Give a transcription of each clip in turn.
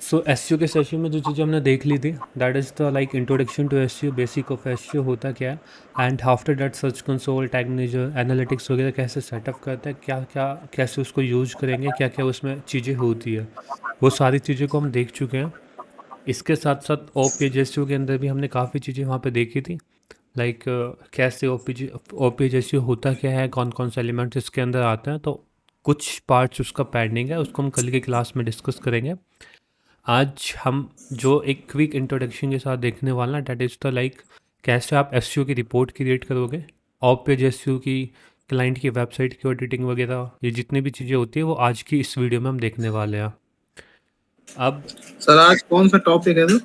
सो SEO के session में जो चीज़ें हमने देख ली थी, that is the like introduction to SEO, basic of SEO होता क्या है, and after that search console, tag manager, analytics वगैरह कैसे सेटअप करता है, क्या क्या कैसे उसको यूज करेंगे, क्या क्या उसमें चीज़ें होती है, वो सारी चीज़ों को हम देख चुके हैं। इसके साथ साथ ओ पी एस के अंदर भी हमने काफ़ी चीज़ें वहाँ पे देखी थी, लाइक कैसे ओ पी एस होता क्या है, कौन कौन से एलिमेंट्स इसके अंदर आते हैं। तो कुछ पार्ट्स उसका पेंडिंग है, उसको हम कल की क्लास में डिस्कस करेंगे। आज हम जो एक क्विक इंट्रोडक्शन के साथ देखने वाला ना, डेट इज़ द लाइक कैसे आप एस की रिपोर्ट क्रिएट करोगे, ऑफ पेज एस की, क्लाइंट की वेबसाइट की ऑडिटिंग वगैरह, ये जितनी भी चीज़ें होती है वो आज की इस वीडियो में हम देखने वाले हैं। अब सर आज कौन सा टॉपिक है तो?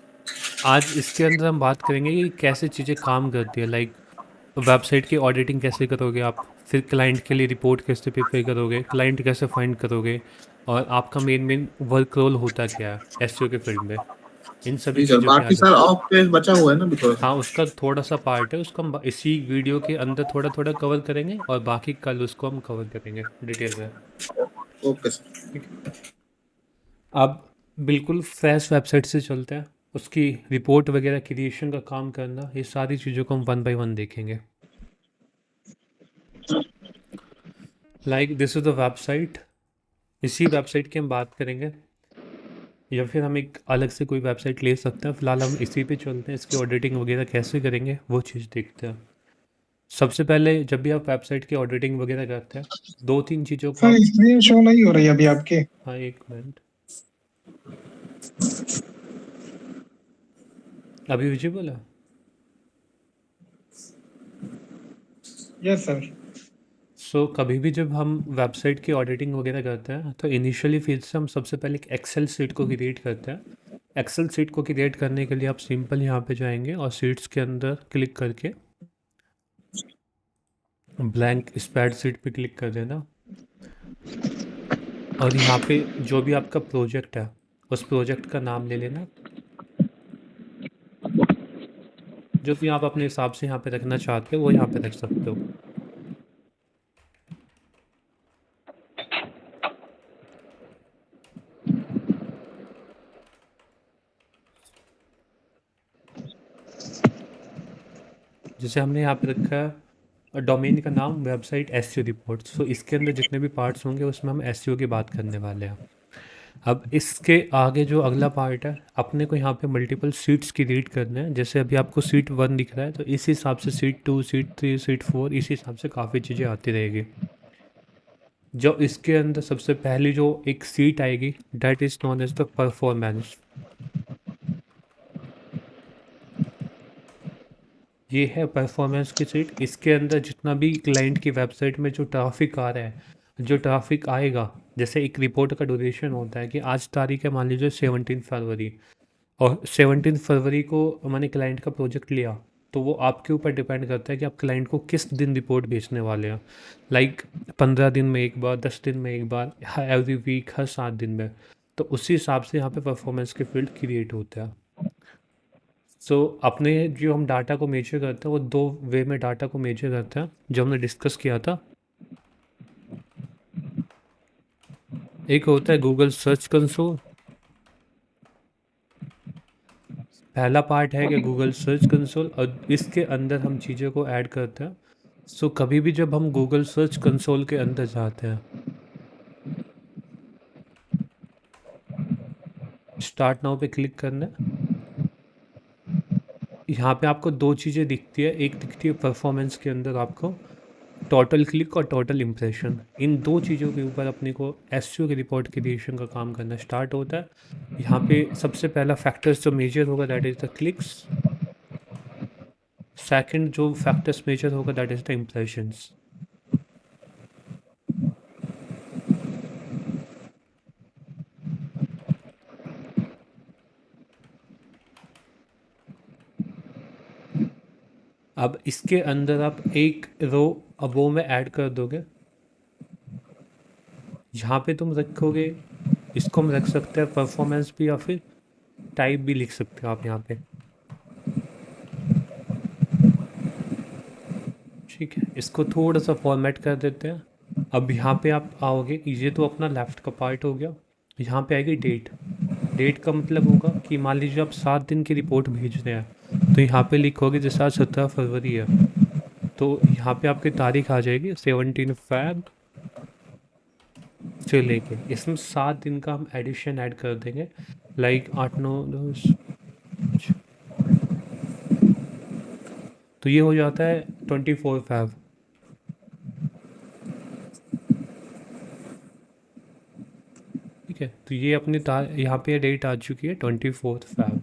आज इसके अंदर हम बात करेंगे कि कैसे चीज़ें काम करती है, लाइक वेबसाइट की ऑडिटिंग कैसे करोगे आप, फिर क्लाइंट के लिए रिपोर्ट कैसे प्रिपेयर करोगे, क्लाइंट कैसे फाइंड करोगे, और आपका मेन मेन वर्क रोल होता क्या है एसईओ के फील्ड में, इन सभी जी सर, चीज़ों पे बाकी आज। सर ऑफ पेज बचा हुआ है ना अभी थोड़ा सा। हाँ, उसका थोड़ा सा पार्ट है, उसको हम इसी वीडियो के अंदर थोड़ा थोड़ा कवर करेंगे, और बाकी कल उसको हम कवर करेंगे डिटेल में। Okay sir. ठीक है, अब बिल्कुल फ्रेश वेबसाइट से चलते हैं, उसकी रिपोर्ट वगैरह क्रिएशन का काम करना, ये सारी चीज़ों को हम वन बाय वन देखेंगे। Like this is the website, इसी वेबसाइट की हम बात करेंगे, या फिर हम एक अलग से कोई वेबसाइट ले सकते हैं। फिलहाल हम इसी पे चलते हैं, इसकी ऑडिटिंग वगैरह कैसे करेंगे वो चीज़ देखते हैं। सबसे पहले जब भी आप वेबसाइट की ऑडिटिंग वगैरह करते हैं, दो तीन चीज़ों को सर आप। स्क्रीन शो नहीं हो रही अभी आपके। हाँ, एक मिनट, अभी विजिबल है। Yes sir. सो कभी भी जब हम वेबसाइट की ऑडिटिंग वगैरह करते हैं, तो इनिशियली फिर से हम सबसे पहले एक एक्सेल शीट को क्रिएट करते हैं। एक्सेल शीट को क्रिएट करने के लिए आप सिंपल यहाँ पे जाएंगे और शीट्स के अंदर क्लिक करके ब्लैंक स्प्रेड शीट पे क्लिक कर देना, और यहाँ पे जो भी आपका प्रोजेक्ट है उस प्रोजेक्ट का नाम ले लेना, जो भी आप अपने हिसाब से यहाँ पे रखना चाहते हो वो यहाँ पे रख सकते हो। जैसे हमने यहाँ पे रखा है डोमेन का नाम वेबसाइट एसईओ रिपोर्ट, सो इसके अंदर जितने भी पार्ट्स होंगे उसमें हम एसईओ की बात करने वाले हैं। अब इसके आगे जो अगला पार्ट है, अपने को यहाँ पे मल्टीपल सीट्स की रीड करने हैं। जैसे अभी आपको सीट 1 दिख रहा है, तो इस हिसाब से सीट 2, सीट 3, सीट 4, इस हिसाब से काफ़ी चीज़ें आती रहेगी। जो इसके अंदर सबसे पहली जो एक सीट आएगी, that is known as the performance. ये है परफॉर्मेंस की सीट। इसके अंदर जितना भी क्लाइंट की वेबसाइट में जो ट्रैफिक आ रहा है, जो ट्रैफिक आएगा, जैसे एक रिपोर्ट का ड्यूरेशन होता है कि आज तारीख है मान लीजिए 17 फरवरी, और 17 फरवरी को मैंने क्लाइंट का प्रोजेक्ट लिया, तो वो आपके ऊपर डिपेंड करता है कि आप क्लाइंट को किस दिन रिपोर्ट भेजने वाले हैं। लाइक 15 दिन में एक बार, 10 दिन में एक बार, हर एवरी वीक, हर 7 दिन में। तो उसी हिसाब से यहाँ पे परफॉर्मेंस के फील्ड क्रिएट होता है। सो अपने जो हम डाटा को मेजर करते हैं वो दो वे में डाटा को मेजर करते हैं, जो हमने डिस्कस किया था। एक होता है गूगल सर्च कंसोल, पहला पार्ट है कि गूगल सर्च कंसोल, और इसके अंदर हम चीज़ों को ऐड करते हैं। सो कभी भी जब हम गूगल सर्च कंसोल के अंदर जाते हैं, स्टार्ट नाउ पे क्लिक करना है। यहाँ पे आपको दो चीज़ें दिखती है, एक दिखती है परफॉर्मेंस के अंदर आपको टोटल क्लिक और टोटल इम्प्रेशन। इन दो चीज़ों के ऊपर अपने को एसईओ की रिपोर्ट क्रिएशन का काम करना स्टार्ट होता है। यहाँ पे सबसे पहला फैक्टर्स जो मेजर होगा that is the clicks, second जो फैक्टर्स मेजर होगा दैट इज़ द इम्प्रेशंस। अब इसके अंदर आप एक रो अबो में ऐड कर दोगे, यहाँ पे तुम रखोगे, इसको हम रख सकते हैं परफॉर्मेंस भी, या फिर टाइप भी लिख सकते हो आप यहाँ पे। ठीक है, इसको थोड़ा सा फॉर्मेट कर देते हैं। अब यहाँ पे आप आओगे, ये तो अपना लेफ्ट का पार्ट हो गया, यहाँ पे आएगी डेट। डेट का मतलब होगा कि मान लीजिए आप 7 दिन की रिपोर्ट भेज रहे हैं, तो यहाँ पे लिखोगे जैसे आज 17 फरवरी है, तो यहाँ पे आपकी तारीख आ जाएगी 17 फ़ैब से लेके, इसमें 7 दिन का हम एडिशन ऐड कर देंगे, लाइक 8 9 10 5, तो ये हो जाता है 24 फ़ैब। ठीक है, तो ये अपनी यहाँ पे डेट आ चुकी है 24 फ़ैब।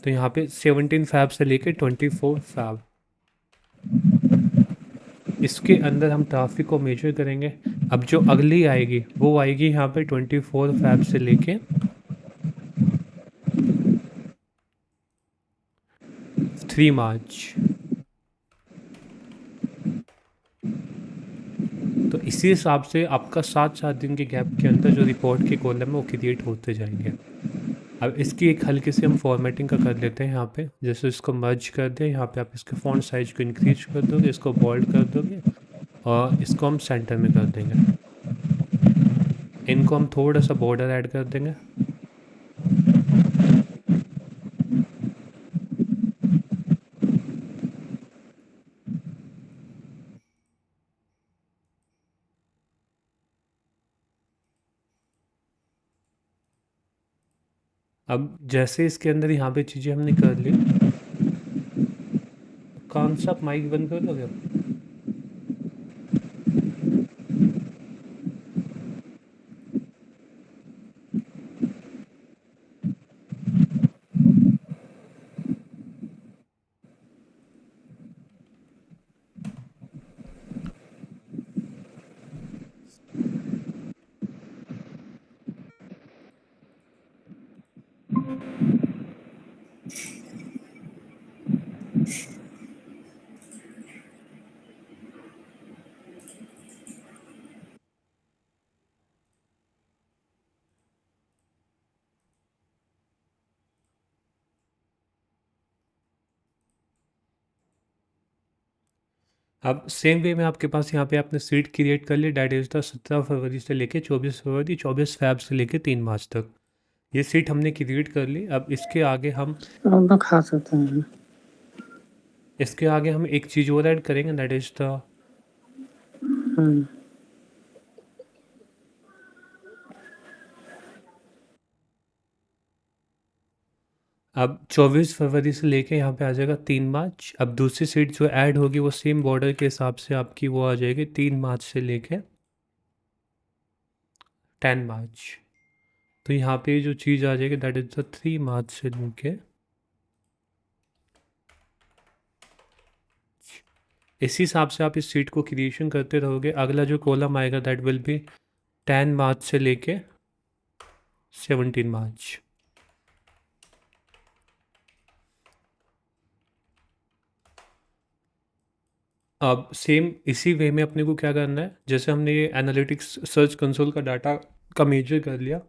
तो यहाँ पे 17 फ़ैब से लेके 24 फ़ैब, इसके अंदर हम ट्रैफिक को मेजर करेंगे। अब जो अगली आएगी वो आएगी यहाँ पे 24 फ़ैब से लेके 3 मार्च। तो इसी हिसाब से आपका 7 दिन के गैप के अंदर जो रिपोर्ट के कॉलम है वो क्रिएट होते जाएंगे। अब इसकी एक हल्की सी हम फॉर्मेटिंग का कर लेते हैं यहाँ पे, जैसे इसको मर्ज कर दें, यहाँ पे आप इसके फॉन्ट साइज को इंक्रीज कर दोगे, इसको बोल्ड कर दोगे और इसको हम सेंटर में कर देंगे। इनको हम थोड़ा सा बॉर्डर ऐड कर देंगे। अब जैसे इसके अंदर यहाँ पे चीज़ें हमने कर ली, कौन सा माइक बंद कर दोगे आप? अब सेम वे में आपके पास यहाँ पे आपने सीट क्रिएट कर ली, डेट इज़ द 17 फरवरी से लेके 24 फरवरी, 24 फ़ैब से लेके 3 मार्च तक ये सीट हमने क्रिएट कर ली। अब इसके आगे हम खा सकते हैं। इसके आगे हम एक चीज़ और ऐड करेंगे, दैट इज़ द अब 24 फरवरी से लेके यहाँ पे आ जाएगा 3 मार्च। अब दूसरी सीट जो ऐड होगी वो सेम बॉर्डर के हिसाब से आपकी वो आ जाएगी 3 मार्च से लेके 10 मार्च। तो यहाँ पे जो चीज़ आ जाएगी दैट इज़ द 3 मार्च से लेके, इसी हिसाब से आप इस सीट को क्रिएशन करते रहोगे। अगला जो कॉलम आएगा दैट विल बी 10 मार्च से लेके 17 मार्च। अब सेम इसी वे में अपने को क्या करना है, जैसे हमने ये एनालिटिक्स सर्च कंसोल का डाटा का मेजर कर लिया,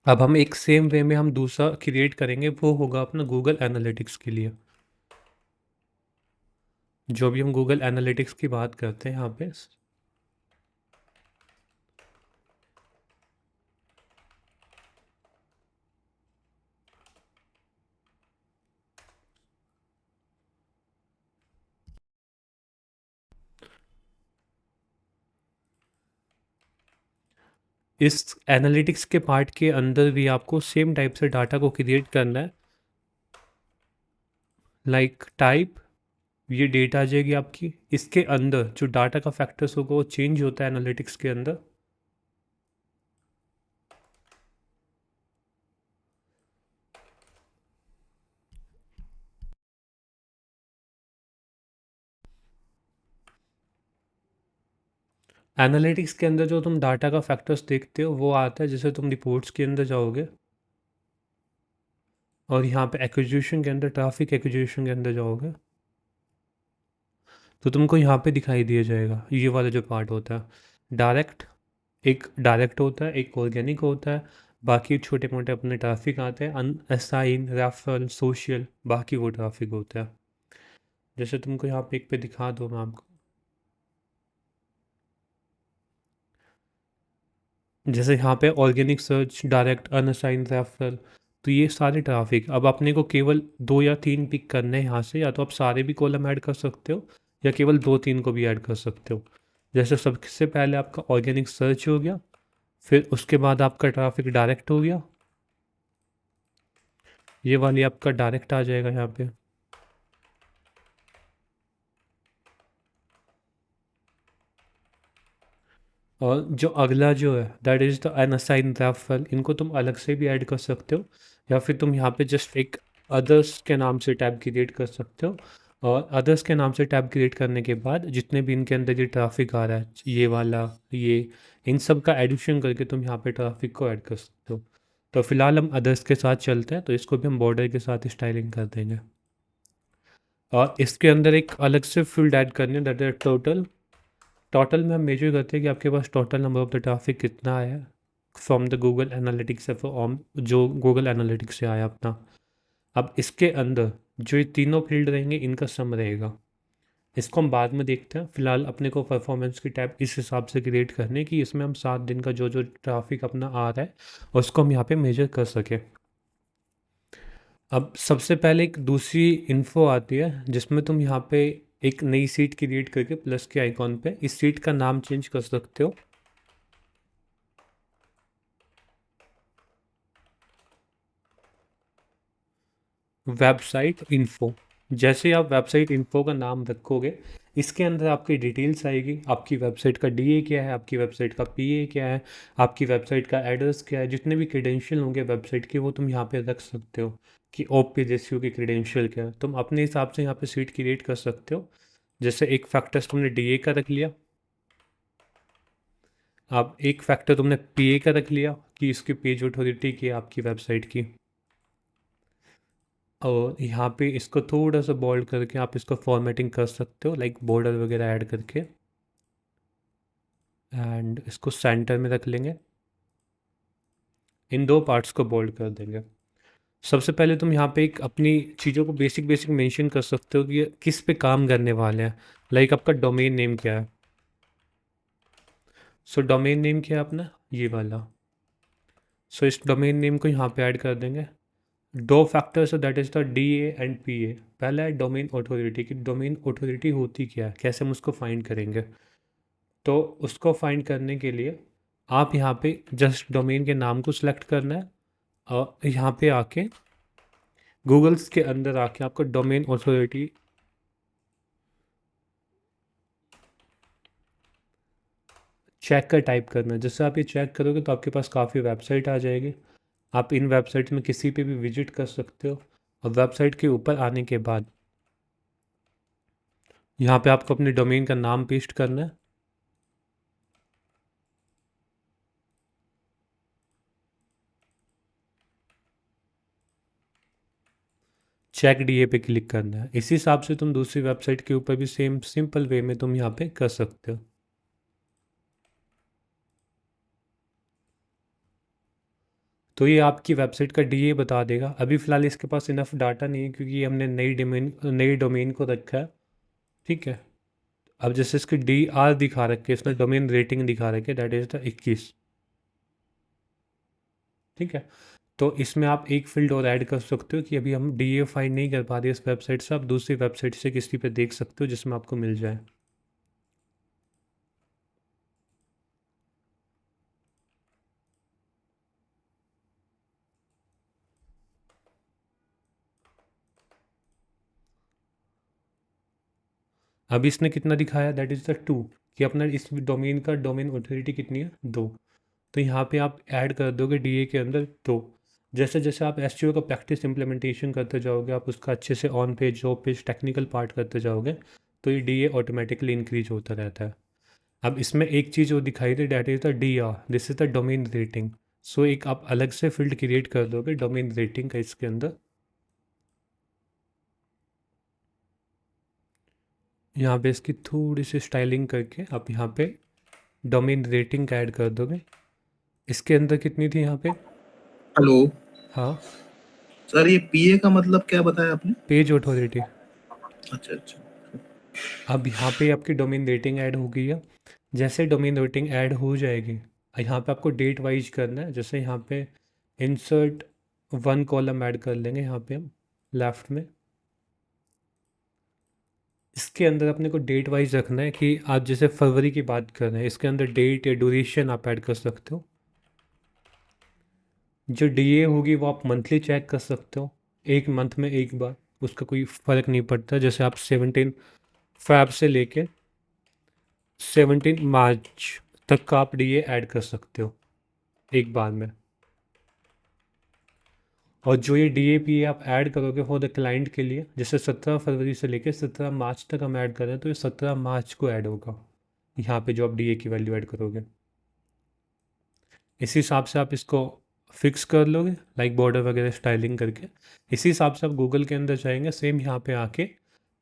अब हम एक सेम वे में हम दूसरा क्रिएट करेंगे, वो होगा अपना गूगल एनालिटिक्स के लिए। जो भी हम गूगल एनालिटिक्स की बात करते हैं यहाँ पे, इस एनालिटिक्स के पार्ट के अंदर भी आपको सेम टाइप से डाटा को क्रिएट करना है। लाइक टाइप, ये डेटा आ जाएगी आपकी, इसके अंदर जो डाटा का फैक्टर्स होगा वो चेंज होता है एनालिटिक्स के अंदर। एनालिटिक्स के अंदर जो तुम डाटा का फैक्टर्स देखते हो वो आता है, जैसे तुम रिपोर्ट्स के अंदर जाओगे और यहाँ पे एक्विजिशन के अंदर, ट्रैफिक एक्विजिशन के अंदर जाओगे तो तुमको यहाँ पे दिखाई दिया जाएगा ये वाला जो पार्ट होता है डायरेक्ट। एक डायरेक्ट होता है, एक ऑर्गेनिक होता है, बाकी छोटे मोटे अपने ट्रैफिक आते हैं, अनअसाइन, रेफरल, सोशल, बाकी वो ट्रैफिक होता है। जैसे तुमको यहाँ पे एक पे दिखा दो मैं आपको, जैसे यहाँ पे ऑर्गेनिक सर्च, डायरेक्ट, अनअसाइन्ड रेफरल, तो ये सारे ट्रैफिक। अब अपने को केवल 2 या 3 पिक करने हैं यहाँ से, या तो आप सारे भी कॉलम ऐड कर सकते हो या केवल 2-3 को भी ऐड कर सकते हो। जैसे सबसे पहले आपका ऑर्गेनिक सर्च हो गया, फिर उसके बाद आपका ट्रैफिक डायरेक्ट हो गया, ये वाली आपका डायरेक्ट आ जाएगा यहाँ पे। और जो अगला जो है दैट इज़ द अनअसाइन्ड रेफरल, इनको तुम अलग से भी ऐड कर सकते हो, या फिर तुम यहाँ पे जस्ट एक अदर्स के नाम से टैब क्रिएट कर सकते हो। और अदर्स के नाम से टैब क्रिएट करने के बाद जितने भी इनके अंदर ये ट्रैफिक आ रहा है, ये वाला, ये, इन सब का एडिशन करके तुम यहाँ पे ट्रैफिक को ऐड कर सकते हो। तो फिलहाल हम अदर्स के साथ चलते हैं, तो इसको भी हम बॉर्डर के साथ स्टाइलिंग कर देंगे। और इसके अंदर एक अलग से फील्ड ऐड करनी है, दैट इज टोटल। टोटल में हम मेजर करते हैं कि आपके पास total number of the traffic कितना आया फ्रॉम द गूगल एनालिटिक्स से, फ्रॉम जो गूगल एनालिटिक्स से आया अपना। अब इसके अंदर जो ये तीनों फील्ड रहेंगे इनका सम रहेगा। इसको हम बाद में देखते हैं, फिलहाल अपने को परफॉर्मेंस की टैब इस हिसाब से क्रिएट करने की इसमें हम 7 दिन का जो जो ट्रैफिक अपना आ रहा है उसको हम यहाँ पे मेजर कर सकें। अब सबसे पहले एक दूसरी इन्फो आती है जिसमें तुम यहाँ पे एक नई सीट क्रिएट करके प्लस के आइकॉन पे इस सीट का नाम चेंज कर सकते हो। वेबसाइट इन्फो, जैसे आप वेबसाइट इन्फो का नाम रखोगे इसके अंदर आपकी डिटेल्स आएगी, आपकी वेबसाइट का डीए क्या है, आपकी वेबसाइट का पीए क्या है, आपकी वेबसाइट का एड्रेस क्या है, जितने भी क्रेडेंशियल होंगे वेबसाइट के वो तुम यहाँ पे रख सकते हो कि ओपीजेएसयू की क्रेडेंशियल क्या है। तुम अपने हिसाब से यहाँ पे सीट क्रिएट कर सकते हो। जैसे एक फैक्टर तुमने डीए का रख लिया, अब एक फैक्टर तुमने पीए का रख लिया कि इसकी पेज अथॉरिटी की है आपकी वेबसाइट की, और यहाँ पे इसको थोड़ा सा बोल्ड करके आप इसको फॉर्मेटिंग कर सकते हो, लाइक बॉर्डर वगैरह ऐड करके, एंड इसको सेंटर में रख लेंगे। इन दो पार्ट्स को बोल्ड कर देंगे। सबसे पहले तुम यहाँ पे एक अपनी चीज़ों को बेसिक बेसिक मेंशन कर सकते हो कि ये किस पे काम करने वाले हैं। लाइक आपका डोमेन नेम क्या है, सो डोमेन नेम क्या है अपना, ये वाला। सो इस डोमेन नेम को यहाँ पे ऐड कर देंगे। दो factors that is the DA and PA. पहला है डोमेन अथॉरिटी की, डोमेन अथॉरिटी होती क्या है, कैसे हम उसको फाइंड करेंगे। तो उसको फाइंड करने के लिए आप यहाँ पे जस्ट डोमेन के नाम को सिलेक्ट करना है, और यहाँ पे आके गूगल्स के अंदर आके आपको डोमेन अथॉरिटी चेक कर टाइप करना है। जैसे आप ये चेक करोगे तो आपके पास काफ़ी वेबसाइट आ जाएगी। आप इन वेबसाइट में किसी पे भी विजिट कर सकते हो, और वेबसाइट के ऊपर आने के बाद यहाँ पे आपको अपने डोमेन का नाम पेस्ट करना है। चेक डीए पे क्लिक करना है। इसी हिसाब से तुम दूसरी वेबसाइट के ऊपर भी सेम सिंपल वे में तुम यहाँ पे कर सकते हो। तो ये आपकी वेबसाइट का डीए बता देगा। अभी फ़िलहाल इसके पास इनफ डाटा नहीं है क्योंकि हमने नई डोमेन को रखा है, ठीक है। अब जैसे इसके डी आर दिखा रखे, इसमें डोमेन रेटिंग दिखा रखे, दैट इज़ द 21, ठीक है। तो इसमें आप एक फील्ड और ऐड कर सकते हो कि अभी हम डीए फाइंड नहीं कर पा रहे इस वेबसाइट से, आप दूसरी वेबसाइट से किसी पे देख सकते हो जिसमें आपको मिल जाए। अभी इसने कितना दिखाया, दैट इज़ द 2, कि अपना इस डोमेन का डोमेन अथॉरिटी कितनी है, 2। तो यहाँ पे आप ऐड कर दोगे डीए के अंदर 2। जैसे जैसे आप एसईओ का प्रैक्टिस इम्प्लीमेंटेशन करते जाओगे, आप उसका अच्छे से on page job page technical part करते जाओगे, तो ये डीए ऑटोमेटिकली इंक्रीज होता रहता है। अब इसमें एक चीज़ वो दिखाई दे, that is the D R, this is the domain rating. So एक आप अलग से फील्ड क्रिएट कर दोगे डोमेन रेटिंग का इसके अंदर। यहाँ पे इसकी थोड़ी सी स्टाइलिंग करके आप यहाँ पे डोमेन रेटिंग का ऐड कर दोगे। इसके अंदर कितनी थी यहाँ पे, हेलो हाँ, सर, ये पीए का मतलब क्या बताया आपने? Page authority. अच्छा अच्छा। अब यहाँ पे आपकी डोमेन रेटिंग ऐड हो गई है। जैसे डोमेन रेटिंग ऐड हो जाएगी, यहाँ पे आपको डेट वाइज करना है। जैसे यहाँ पे इंसर्ट 1 कॉलम ऐड कर लेंगे यहाँ पे हम लेफ्ट में। इसके अंदर अपने को डेट वाइज रखना है कि आप जैसे फरवरी की बात कर रहे हैं, इसके अंदर डेट या ड्यूरेशन आप ऐड कर सकते हो। जो डीए होगी वो आप मंथली चेक कर सकते हो, एक मंथ में एक बार, उसका कोई फ़र्क नहीं पड़ता। जैसे आप 17 फ़ैब से लेके 17 मार्च तक का आप डीए ऐड कर सकते हो एक बार में। और जो ये डीएपी आप ऐड करोगे फॉर द क्लाइंट के लिए, जैसे 17 फरवरी से लेके 17 मार्च तक हम ऐड कर रहे हैं, तो ये 17 मार्च को ऐड होगा यहाँ पे जो आप डीए की वैल्यू ऐड करोगे। इसी हिसाब से आप इसको फिक्स कर लोगे, लाइक बॉर्डर वगैरह स्टाइलिंग करके। इसी हिसाब से आप गूगल के अंदर जाएंगे, सेम यहाँ पे आके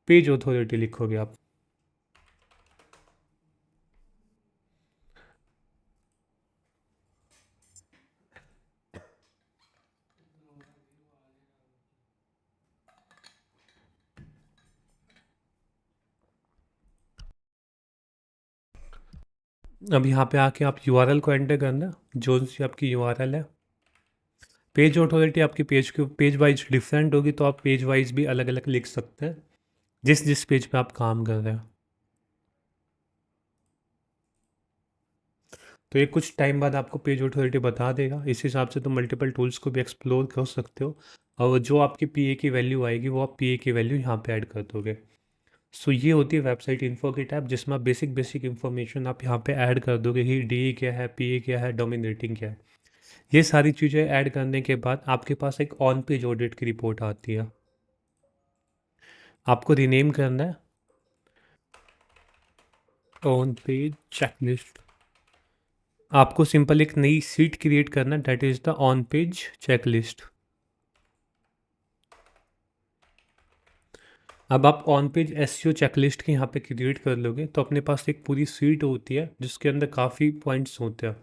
पेज ऑथोरिटी लिखोगे आप। अब यहाँ पे आके आप यूआरएल को एंटर करना, जो सी आपकी यूआरएल है। पेज ऑथोरिटी आपकी पेज वाइज डिफरेंट होगी, तो आप पेज वाइज भी अलग अलग लिख सकते हैं जिस जिस पेज पे आप काम कर रहे हैं। तो ये कुछ टाइम बाद आपको पेज ऑथोरिटी बता देगा। इस हिसाब से तो मल्टीपल टूल्स को भी एक्सप्लोर कर सकते हो, और जो आपकी पीए की वैल्यू आएगी वो आप पीए की वैल्यू यहाँ पे ऐड कर दोगे। सो ये होती है वेबसाइट इन्फो की टैब, जिसमें आप बेसिक बेसिक इन्फॉर्मेशन आप यहाँ पे ऐड कर दोगे कि डी क्या है, पीए क्या है, डोमिनेटिंग क्या है। ये सारी चीज़ें ऐड करने के बाद आपके पास एक ऑन पेज ऑडिट की रिपोर्ट आती है। आपको रीनेम करना है ऑन पेज चेकलिस्ट। आपको सिंपल एक नई सीट क्रिएट करना है, that is the on page checklist. अब आप ऑन पेज एसईओ चेकलिस्ट के यहाँ पे क्रिएट कर लोगे, तो अपने पास एक पूरी सीट होती है जिसके अंदर काफ़ी पॉइंट्स होते हैं।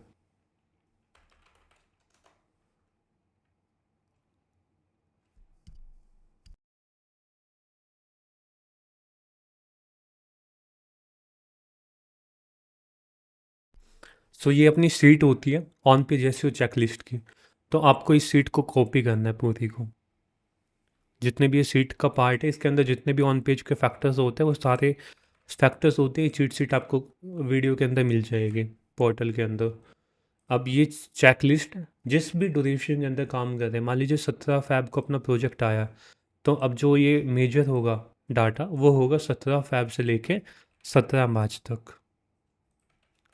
सो ये अपनी सीट होती है ऑन पेज एसईओ चेकलिस्ट की। तो आपको इस सीट को कॉपी करना है पूरी को। जितने भी ये सीट का पार्ट है, इसके अंदर जितने भी ऑन पेज के फैक्टर्स होते हैं वो सारे फैक्टर्स होते हैं। चीट सीट आपको वीडियो के अंदर मिल जाएगी पोर्टल के अंदर। अब ये चेकलिस्ट जिस भी ड्यूरेशन के अंदर काम कर रहे हैं, मान लीजिए 17 फैब को अपना प्रोजेक्ट आया, तो अब जो ये मेजर होगा डाटा वो होगा 17 फैब से लेके 17 मार्च तक।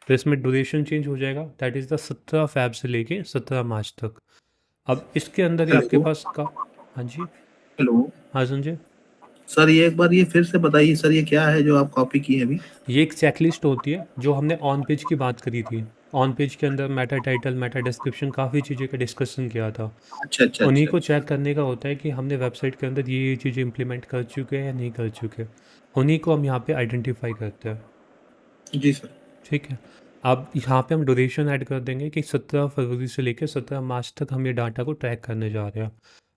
तो इसमें ड्यूरेशन चेंज हो जाएगा, दैट इज़ द 17 फैब से लेके 17 मार्च तक। अब इसके अंदर ही आपके हेलो पास का, हाँ जी, हेलो हाँ संजय। सर, ये एक बार ये फिर से बताइए सर, ये क्या है जो आप कॉपी किए अभी? ये एक चेकलिस्ट होती है जो हमने ऑन पेज की बात करी थी। ऑन पेज के अंदर मेटा टाइटल, मेटा डिस्क्रिप्शन, काफ़ी चीज़ें का डिस्कशन किया था। अच्छा अच्छा उन्हीं अच्छा को अच्छा। चेक करने का होता है कि हमने वेबसाइट के अंदर ये चीज़ें इम्प्लीमेंट कर चुके हैं या नहीं कर चुके। उन्हीं को हम यहाँ पे आइडेंटिफाई करते हैं। जी सर। ठीक है। अब यहाँ पे हम ड्यूरेशन ऐड कर देंगे कि 17 फरवरी से लेकर 17 मार्च तक हम ये डाटा को ट्रैक करने जा रहे हैं।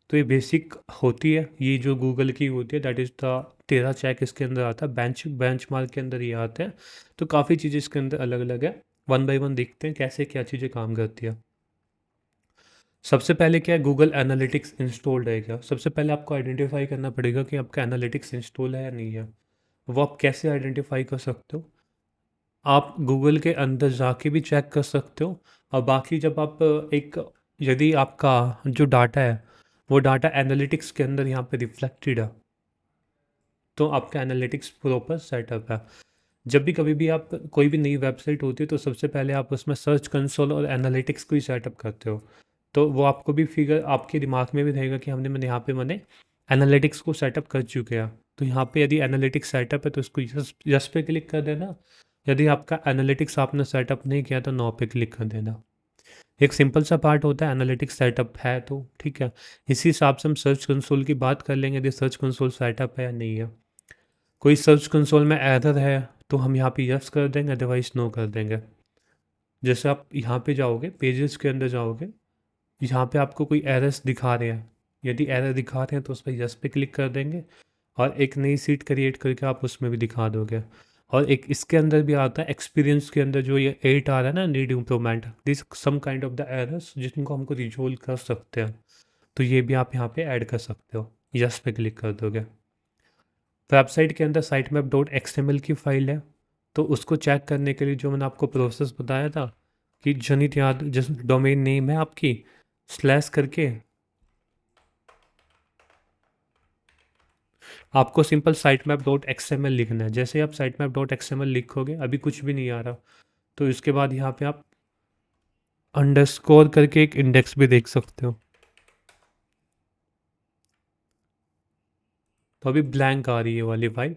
तो ये बेसिक होती है, ये जो गूगल की होती है, दैट इज़ द 13 चेक इसके अंदर आता है। बेंचमार्क के अंदर ये आता है। तो काफ़ी चीज़ें इसके अंदर अलग अलग है। वन बाय वन देखते हैं कैसे क्या चीज़ें काम करती है। सबसे पहले क्या है, गूगल एनालिटिक्स इंस्टॉल्ड है क्या। सबसे पहले आपको आइडेंटिफाई करना पड़ेगा कि आपका एनालिटिक्स इंस्टॉल है या नहीं है। वो आप कैसे आइडेंटिफाई कर सकते हो, आप गूगल के अंदर जाके भी चेक कर सकते हो। और बाकी जब आप एक, यदि आपका जो डाटा है वो डाटा एनालिटिक्स के अंदर यहाँ पे रिफ्लेक्टेड है, तो आपका एनालिटिक्स प्रॉपर सेटअप है। जब भी कभी भी आप कोई भी नई वेबसाइट होती है, तो सबसे पहले आप उसमें सर्च कंसोल और एनालिटिक्स को ही सेटअप करते हो। तो वो आपको भी फिगर आपके दिमाग में भी रहेगा कि मैंने यहाँ पे एनालिटिक्स को सेटअप कर चुके हैं। तो यहाँ पे यदि एनालिटिक्स सेटअप है तो इसको यस पे क्लिक कर देना। यदि आपका एनालिटिक्स आपने सेटअप नहीं किया तो नो पे क्लिक कर देना। एक सिंपल सा पार्ट होता है, एनालिटिक्स सेटअप है तो ठीक है। इसी हिसाब से हम सर्च कंसोल की बात कर लेंगे, यदि सर्च कंसोल सेटअप है या नहीं है। कोई सर्च कंसोल में एरर है तो हम यहाँ पे यस कर देंगे, अदरवाइज नो कर देंगे। जैसे आप यहाँ पे जाओगे, पेजेस के अंदर जाओगे, यहाँ पे आपको कोई एरर्स दिखा रहे हैं, यदि एरर दिखा रहे हैं तो उस पर यस पे क्लिक कर देंगे, और एक नई सीट क्रिएट करके आप उसमें भी दिखा दोगे। और एक इसके अंदर भी आता है एक्सपीरियंस के अंदर जो ये 8 आ रहा है ना, need improvement, this some kind of the errors जिनको हमको रिजोल्व कर सकते हैं। तो ये भी आप यहाँ पे ऐड कर सकते हो, यस पे क्लिक कर दोगे। वेबसाइट के अंदर साइटमैप डॉट एक्सएमएल की फाइल है, तो उसको चेक करने के लिए जो मैंने आपको प्रोसेस बताया था कि जनित याद जिस डोमेन नेम है आपकी स्लैश करके आपको सिंपल साइटमैप डॉट एक्सएमएल लिखना है। जैसे आप साइटमैप डॉट एक्सएमएल लिखोगे, अभी कुछ भी नहीं आ रहा, तो इसके बाद यहाँ पे आप अंडरस्कोर करके एक इंडेक्स भी देख सकते हो। तो अभी ब्लैंक आ रही है वाली फाइल।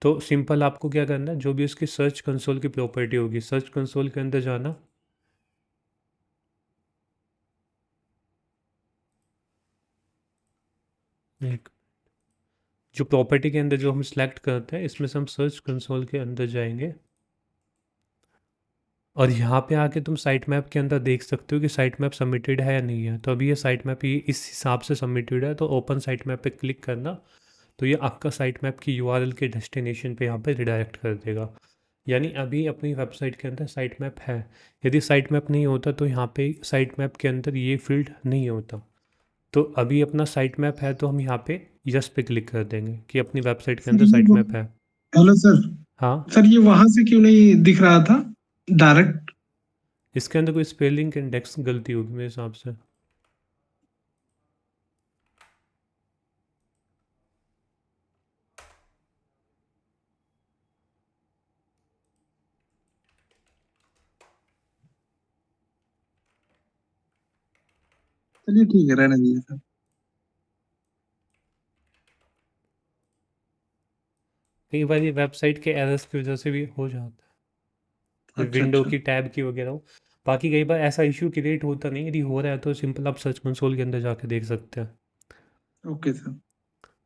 तो सिंपल आपको क्या करना है, जो भी उसकी सर्च कंसोल की प्रॉपर्टी होगी, सर्च कंसोल के अंदर जाना, एक जो प्रॉपर्टी के अंदर जो हम सिलेक्ट करते हैं, इसमें से हम सर्च कंसोल के अंदर जाएंगे और यहाँ पे आके तुम साइट मैप के अंदर देख सकते हो कि साइट मैप सबमिटेड है या नहीं है। तो अभी ये साइट मैप ये इस हिसाब से सबमिटेड है, तो ओपन साइट मैप पे क्लिक करना, तो ये आपका साइट मैप की यूआरएल के डेस्टिनेशन पे यहाँ पे रिडायरेक्ट कर देगा। यानी अभी अपनी वेबसाइट के अंदर साइट मैप है। यदि साइट मैप नहीं होता तो यहाँ पे साइट मैप के अंदर ये फील्ड नहीं होता। तो अभी अपना साइट मैप है, तो हम यहाँ पे यस पे क्लिक कर देंगे कि अपनी वेबसाइट के सर अंदर ये साइट मैप है। Hello sir. हाँ, सर ये वहां से क्यों नहीं दिख रहा था डायरेक्ट? इसके अंदर कोई स्पेलिंग इंडेक्स गलती होगी मेरे हिसाब से। चलिए ठीक है, रहने दीजिए सर। कई बार ये वेबसाइट के एरर्स की वजह से भी हो जाता है, अच्छा विंडो अच्छा। की टैब की वगैरह हो। बाकी कई बार ऐसा इशू क्रिएट होता नहीं, यदि हो रहा है तो सिंपल आप सर्च कंसोल के अंदर जाके देख सकते हैं। Okay sir.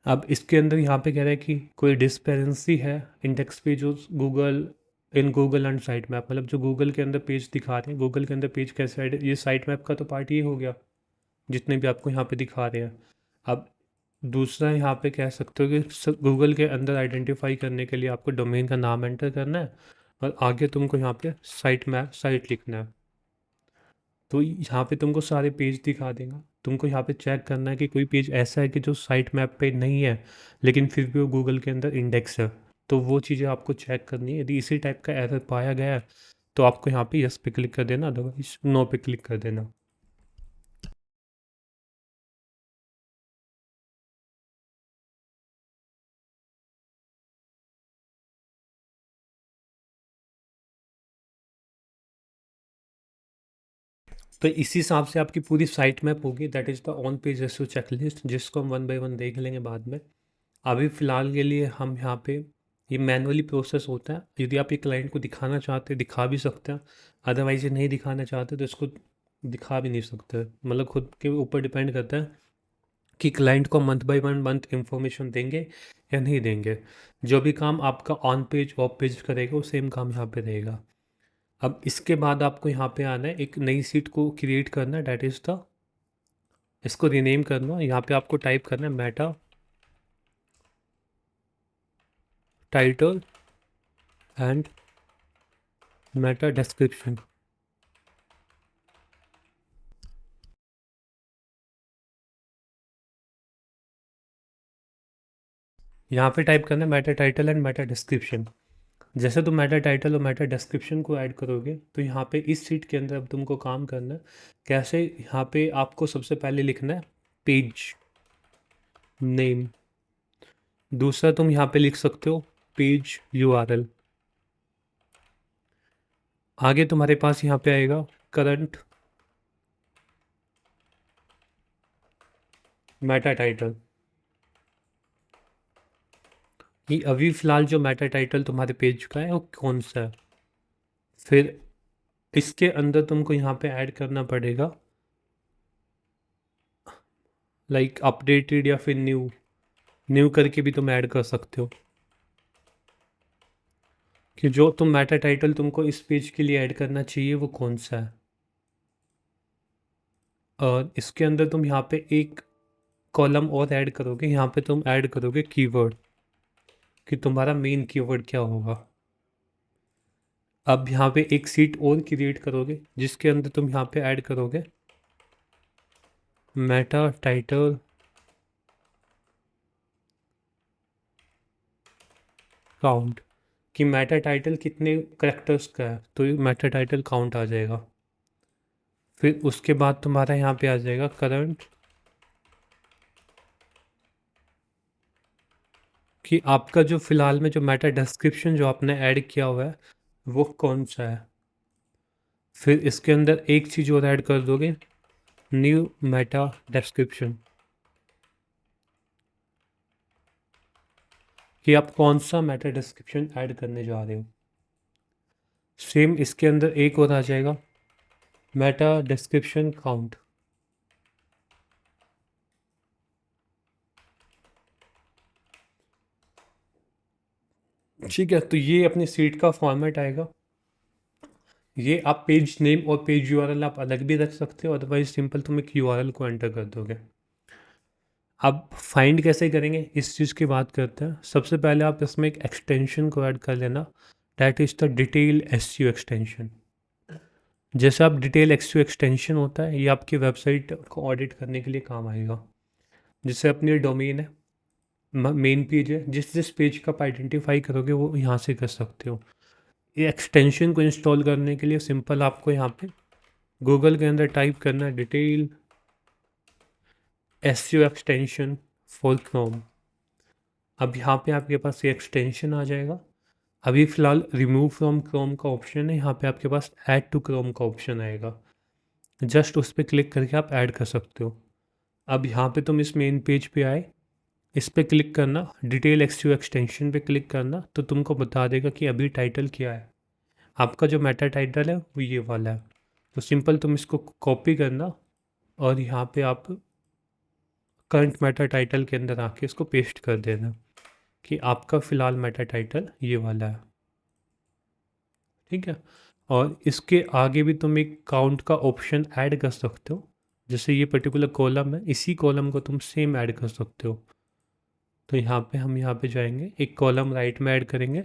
अब इसके अंदर यहाँ पे कह रहा है कि कोई डिस्पेरेंसी है इंडेक्स पे, जो Google in Google and site map, मतलब जो गूगल के अंदर पेज दिखा रहे हैं, गूगल के अंदर पेज कैसे ये साइट मैप का तो पार्ट ये हो गया जितने भी आपको यहाँ पे दिखा रहे हैं। अब दूसरा यहाँ पे कह सकते हो कि गूगल के अंदर आइडेंटिफाई करने के लिए आपको डोमेन का नाम एंटर करना है और आगे तुमको यहाँ पे साइट मैप साइट लिखना है। तो यहाँ पे तुमको सारे पेज दिखा देगा, तुमको यहाँ पे चेक करना है कि कोई पेज ऐसा है कि जो साइट मैप पे नहीं है लेकिन फिर भी वो गूगल के अंदर इंडेक्स है। तो वो चीज़ें आपको चेक करनी है। यदि इसी टाइप का एरर पाया गया है तो आपको यहाँ पे यस पे क्लिक कर देना, अदरवाइज नो पे क्लिक कर देना। तो इसी हिसाब से आपकी पूरी साइट मैप होगी, that is the on page SEO checklist, जिसको हम वन बाय वन देख लेंगे बाद में। अभी फ़िलहाल के लिए हम यहाँ पे ये मैनुअली प्रोसेस होता है। यदि आप ये क्लाइंट को दिखाना चाहते हैं दिखा भी सकते हैं, अदरवाइज ये नहीं दिखाना चाहते तो इसको दिखा भी नहीं सकते। मतलब खुद के ऊपर डिपेंड करता है कि क्लाइंट को मंथ बाय मंथ इंफॉर्मेशन देंगे या नहीं देंगे। जो भी काम आपका ऑन पेज ऑफ पेज करेगा वो सेम काम यहाँ पे रहेगा। अब इसके बाद आपको यहाँ पे आना है, एक नई सीट को क्रिएट करना है, डैट इज़ द, इसको रीनेम करना है। यहाँ पे आपको टाइप करना है Meta title and meta description. यहाँ पे टाइप करना है Meta title and meta description. जैसे तुम मेटा टाइटल और मेटा डिस्क्रिप्शन को ऐड करोगे तो यहाँ पे इस सीट के अंदर अब तुमको काम करना है। कैसे, यहाँ पे आपको सबसे पहले लिखना है पेज नेम। दूसरा तुम यहाँ पे लिख सकते हो पेज यूआरएल। आगे तुम्हारे पास यहाँ पे आएगा करंट मेटा टाइटल। ये अभी फ़िलहाल जो मेटा टाइटल तुम्हारे पेज का है वो कौन सा है। फिर इसके अंदर तुमको यहाँ पे ऐड करना पड़ेगा लाइक अपडेटेड या फिर न्यू, न्यू करके भी तुम ऐड कर सकते हो कि जो तुम मेटा टाइटल तुमको इस पेज के लिए ऐड करना चाहिए वो कौन सा है। और इसके अंदर तुम यहाँ पे एक कॉलम और ऐड करोगे, यहाँ पे तुम ऐड करोगे कीवर्ड कि तुम्हारा मेन कीवर्ड क्या होगा। अब यहाँ पे एक सीट और क्रिएट करोगे जिसके अंदर तुम यहाँ पे ऐड करोगे मेटा टाइटल काउंट, कि मेटा टाइटल कितने करेक्टर्स का है, तो ये मेटा टाइटल काउंट आ जाएगा। फिर उसके बाद तुम्हारा यहाँ पे आ जाएगा करंट, कि आपका जो फ़िलहाल में जो मेटा डिस्क्रिप्शन जो आपने ऐड किया हुआ है वो कौन सा है। फिर इसके अंदर एक चीज़ और ऐड कर दोगे, न्यू मेटा डिस्क्रिप्शन, कि आप कौन सा मेटा डिस्क्रिप्शन ऐड करने जा रहे हो। सेम इसके अंदर एक और आ जाएगा मेटा डिस्क्रिप्शन काउंट। ठीक है, तो ये अपनी सीट का फॉर्मेट आएगा। ये आप पेज नेम और पेज यूआरएल आप अलग भी रख सकते हो, अदरवाइज सिंपल तुम एक यूआरएल को एंटर कर दोगे। अब फाइंड कैसे करेंगे इस चीज़ की बात करते हैं। सबसे पहले आप इसमें एक एक्सटेंशन को ऐड कर लेना, that is the detail SEO extension. जैसे आप डिटेल एसईओ एक्सटेंशन होता है, ये आपकी वेबसाइट को ऑडिट करने के लिए काम आएगा। जैसे अपनी डोमेन है, मेन पेज है, जिस जिस पेज का आप आइडेंटिफाई करोगे वो यहाँ से कर सकते हो। ये एक्सटेंशन को इंस्टॉल करने के लिए सिंपल आपको यहाँ पे गूगल के अंदर टाइप करना है detail SEO extension for Chrome. अब यहाँ पे आपके पास ये एक्सटेंशन आ जाएगा। अभी फ़िलहाल रिमूव फ्रॉम क्रोम का ऑप्शन है, यहाँ पे आपके पास ऐड टू क्रोम का ऑप्शन आएगा, जस्ट उस पर क्लिक करके आप ऐड कर सकते हो। अब यहाँ पे तुम इस मेन पेज पे आए, इस पे क्लिक करना, डिटेल एसईओ एक्सटेंशन पे क्लिक करना, तो तुमको बता देगा कि अभी टाइटल क्या है। आपका जो मेटा टाइटल है वो ये वाला है, तो सिंपल तुम इसको कॉपी करना और यहाँ पे आप करंट मेटा टाइटल के अंदर आके इसको पेस्ट कर देना कि आपका फ़िलहाल मेटा टाइटल ये वाला है। ठीक है, और इसके आगे भी तुम एक काउंट का ऑप्शन ऐड कर सकते हो। जैसे ये पर्टिकुलर कॉलम है, इसी कॉलम को तुम सेम ऐड कर सकते हो। तो हम यहाँ पे जाएंगे, एक कॉलम राइट में ऐड करेंगे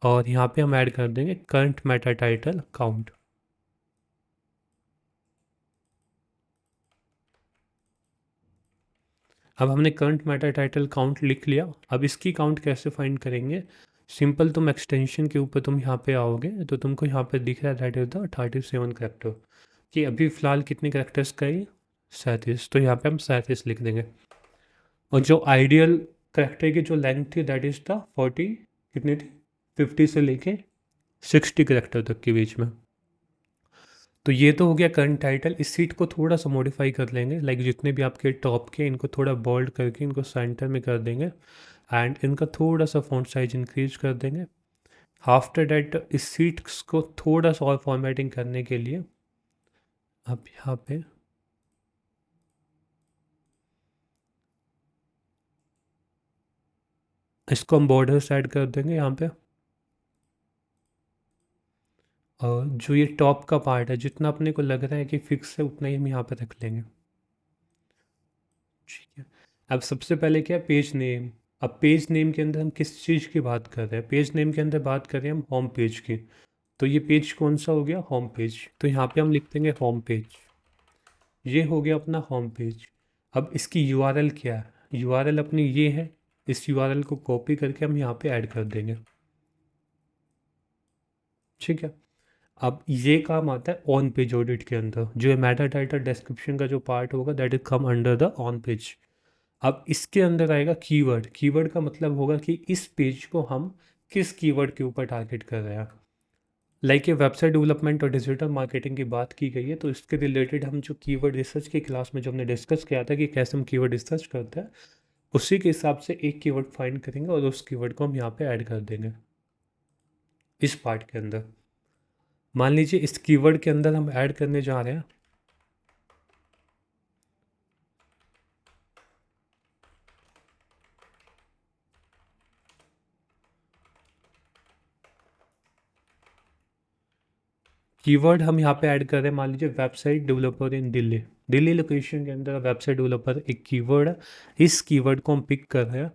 और यहाँ पे हम ऐड कर देंगे करंट मेटा टाइटल काउंट। अब हमने करंट मेटा टाइटल काउंट लिख लिया। अब इसकी काउंट कैसे फाइंड करेंगे, सिंपल तुम एक्सटेंशन के ऊपर तुम यहाँ पे आओगे तो तुमको यहाँ पे दिख रहा है दैट इज द 37 करेक्टर, कि अभी फ़िलहाल कितने करेक्टर्स का है, 37। तो यहाँ पे हम 37 लिख देंगे। और जो आइडियल करेक्टर की जो लेंथ थी दैट इज़ द 40, कितनी थी, 50 से लेके 60 करेक्टर तक के बीच में। तो ये तो हो गया करंट टाइटल। इस सीट को थोड़ा सा मॉडिफाई कर लेंगे, लाइक जितने भी आपके टॉप के इनको थोड़ा बोल्ड करके इनको सेंटर में कर देंगे एंड इनका थोड़ा सा फॉन्ट साइज इंक्रीज कर देंगे। आफ्टर डैट इस सीट्स को थोड़ा सा और फॉर्मेटिंग करने के लिए अब यहाँ पे इसको हम बॉर्डर्स ऐड कर देंगे यहाँ पे, और जो ये टॉप का पार्ट है जितना अपने को लग रहा है कि फिक्स है उतना ही हम यहाँ पे रख लेंगे। ठीक है, अब सबसे पहले क्या, पेज नेम। अब पेज नेम के अंदर हम किस चीज़ की बात कर रहे हैं, पेज नेम के अंदर बात कर रहे हैं हम होम पेज की। तो ये पेज कौन सा हो गया, होम पेज। तो यहाँ पे हम लिख देंगे होम पेज, ये हो गया अपना होम पेज। अब इसकी यूआरएल क्या है, यूआरएल अपनी ये है, इस यूआरएल को कॉपी करके हम यहाँ पे ऐड कर देंगे। ठीक है, अब ये काम आता है ऑन पेज ऑडिट के अंदर, जो मेटा टाइटल डिस्क्रिप्शन का जो पार्ट होगा that is come under the on page. अब इसके अंदर आएगा कीवर्ड। कीवर्ड का मतलब होगा कि इस पेज को हम किस कीवर्ड के ऊपर टारगेट कर रहे हैं। लाइक ये वेबसाइट डेवलपमेंट और डिजिटल मार्केटिंग की बात की गई है, तो इसके रिलेटेड हम जो कीवर्ड रिसर्च की क्लास में जो हमने डिस्कस किया था कि कैसे हम कीवर्ड रिसर्च करते हैं, उसी के हिसाब से एक कीवर्ड फाइंड करेंगे और उस कीवर्ड को हम यहाँ पे ऐड कर देंगे इस पार्ट के अंदर। मान लीजिए इस कीवर्ड के अंदर हम ऐड करने जा रहे हैं कीवर्ड, हम यहाँ पे ऐड कर रहे हैं मान लीजिए website developer in Delhi. Delhi location के अंदर वेबसाइट डेवलपर एक कीवर्ड है, इस कीवर्ड को हम पिक कर रहे हैं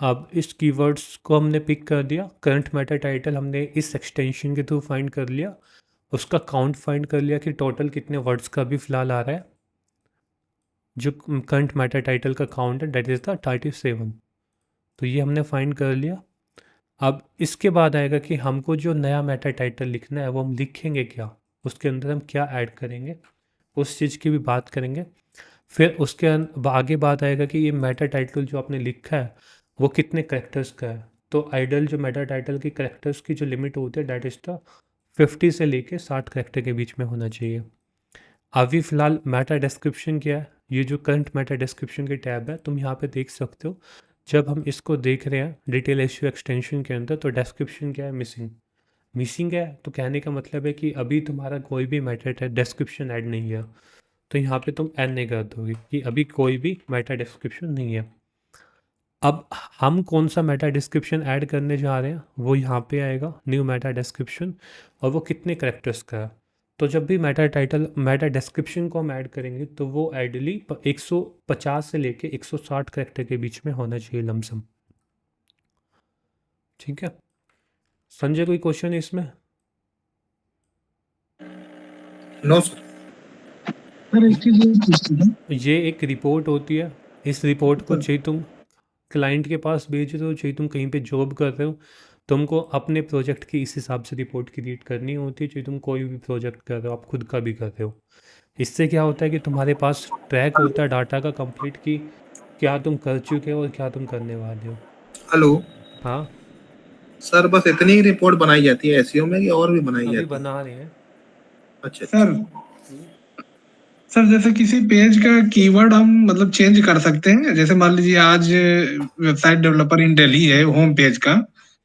अब इस कीवर्ड्स को हमने पिक कर दिया, करंट मेटा टाइटल हमने इस एक्सटेंशन के थ्रू फाइंड कर लिया, उसका काउंट फाइंड कर लिया कि टोटल कितने वर्ड्स का भी फिलहाल आ रहा है, जो करंट मेटा टाइटल का काउंट है, दैट इज़ द 37। तो ये हमने फाइंड कर लिया। अब इसके बाद आएगा कि हमको जो नया मेटा टाइटल लिखना है वो हम लिखेंगे क्या, उसके अंदर हम क्या ऐड करेंगे, उस चीज़ की भी बात करेंगे। फिर उसके आगे बात आएगा कि ये मेटा टाइटल जो आपने लिखा है वो कितने करेक्टर्स का है। तो आइडल जो मेटा टाइटल की करेक्टर्स की जो लिमिट होती है दैट इज़ द 50 से लेके 60 करेक्टर के बीच में होना चाहिए। अभी फ़िलहाल मेटा डिस्क्रिप्शन क्या है, ये जो करंट मेटा डिस्क्रिप्शन की टैब है तुम यहाँ पे देख सकते हो। जब हम इसको देख रहे हैं डिटेल एसईओ एक्सटेंशन के अंदर तो डिस्क्रिप्शन क्या है, मिसिंग है। तो कहने का मतलब है कि अभी तुम्हारा कोई भी मेटा डिस्क्रिप्शन ऐड नहीं है। तो यहाँ पे तुम एन नहीं कर दोगे कि अभी कोई भी मेटा डिस्क्रिप्शन नहीं है। अब हम कौन सा मेटा डिस्क्रिप्शन ऐड करने जा रहे हैं वो यहाँ पे आएगा, न्यू मेटा डिस्क्रिप्शन, और वो कितने करेक्टर्स का है। तो जब भी मेटा डिस्क्रिप्शन को हम ऐड करेंगे तो वो आइडली 150 से लेके 160 करेक्टर के बीच में होना चाहिए लमसम। ठीक है संजय, कोई क्वेश्चन है इसमें? No sir. सर एक चीज और पूछना था। ये एक रिपोर्ट होती है, इस रिपोर्ट को सर चाहिए तुम क्लाइंट के पास भेज रहे हो, चाहिए तुम कहीं पे जॉब कर रहे हो, तुमको अपने प्रोजेक्ट की इस हिसाब से रिपोर्ट क्रिएट करनी होती है, चाहे तुम कोई भी प्रोजेक्ट कर रहे हो, आप खुद का भी कर रहे हो। इससे क्या होता है कि तुम्हारे पास ट्रैक होता है डाटा का कंप्लीट कि क्या तुम कर चुके हो और क्या तुम करने वाले हो। हेलो हाँ, सर, बस इतनी ही रिपोर्ट बनाई जाती है एसईओ में कि और भी बनाई अभी जाती है? बना रहे हैं। अच्छा अच्छा। सर सर जैसे किसी पेज का कीवर्ड हम मतलब चेंज कर सकते हैं, जैसे मान लीजिए आज वेबसाइट डेवलपर इन दिल्ली है होम पेज का,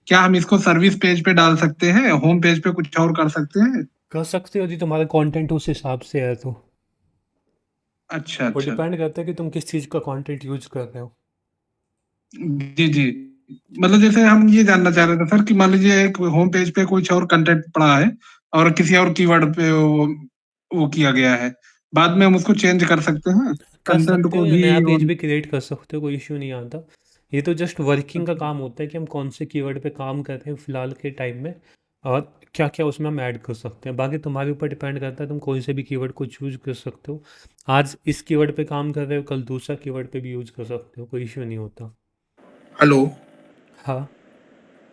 क्या हम इसको सर्विस पेज पे डाल सकते हैं, होम पेज पे कुछ और कर सकते हैं? कर सकते हो यदि तुम्हारा कंटेंट उस हिसाब से है तो। अच्छा वो अच्छा। डिपेंड करता है कि तुम किस चीज़ का कंटेंट यूज कर रहे हो। जी जी। मतलब जैसे हम ये जानना चाह रहे थे सर कि मान लीजिए एक होम पेज पे कुछ और कंटेंट पड़ा है और किसी और कीवर्ड पे वो किया गया है, बाद में हम उसको चेंज कर सकते हैं कर कंटेंट सकते को हो या भी? नया पेज भी क्रिएट कर सकते हो, कोई इश्यू नहीं आता। ये तो जस्ट वर्किंग का काम होता है कि हम कौन से कीवर्ड पे काम कर रहे हैं फ़िलहाल के टाइम में, और क्या क्या उसमें हम ऐड कर सकते हैं। बाकी तुम्हारे ऊपर डिपेंड करता है, तुम कोई से भी कीवर्ड को चूज कर सकते हो। आज इस कीवर्ड पे काम कर रहे हो, कल दूसरा कीवर्ड पे भी यूज कर सकते हो, कोई इश्यू नहीं होता। हेलो हाँ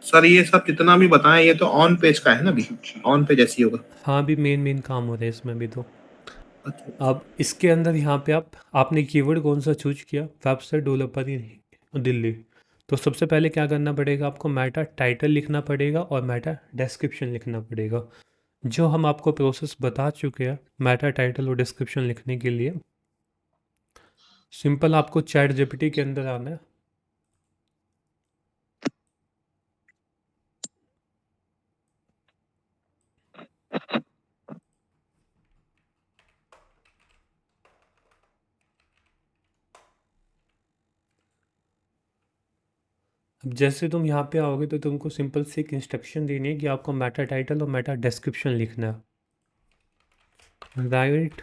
सर, ये सब जितना भी बताएं ये तो ऑन पेज का है ना, अभी अच्छा अच्छा। ऑन पेज एसईओ का? हाँ, भी मेन मेन काम हो रहा है इसमें भी तो। अच्छा अच्छा। अब इसके अंदर यहाँ पे आपने कीवर्ड कौन सा चूज किया, वेबसाइट डेवलपर इन दिल्ली। तो सबसे पहले क्या करना पड़ेगा, आपको मेटा टाइटल लिखना पड़ेगा और मेटा डिस्क्रिप्शन लिखना पड़ेगा, जो हम आपको प्रोसेस बता चुके हैं मेटा टाइटल और डिस्क्रिप्शन लिखने के लिए। सिंपल आपको चैट जीपीटी के अंदर आना है। अब जैसे तुम यहाँ पे आओगे तो तुमको सिंपल से एक इंस्ट्रक्शन देनी है कि आपको मेटा टाइटल और मेटा डिस्क्रिप्शन लिखना है, राइट।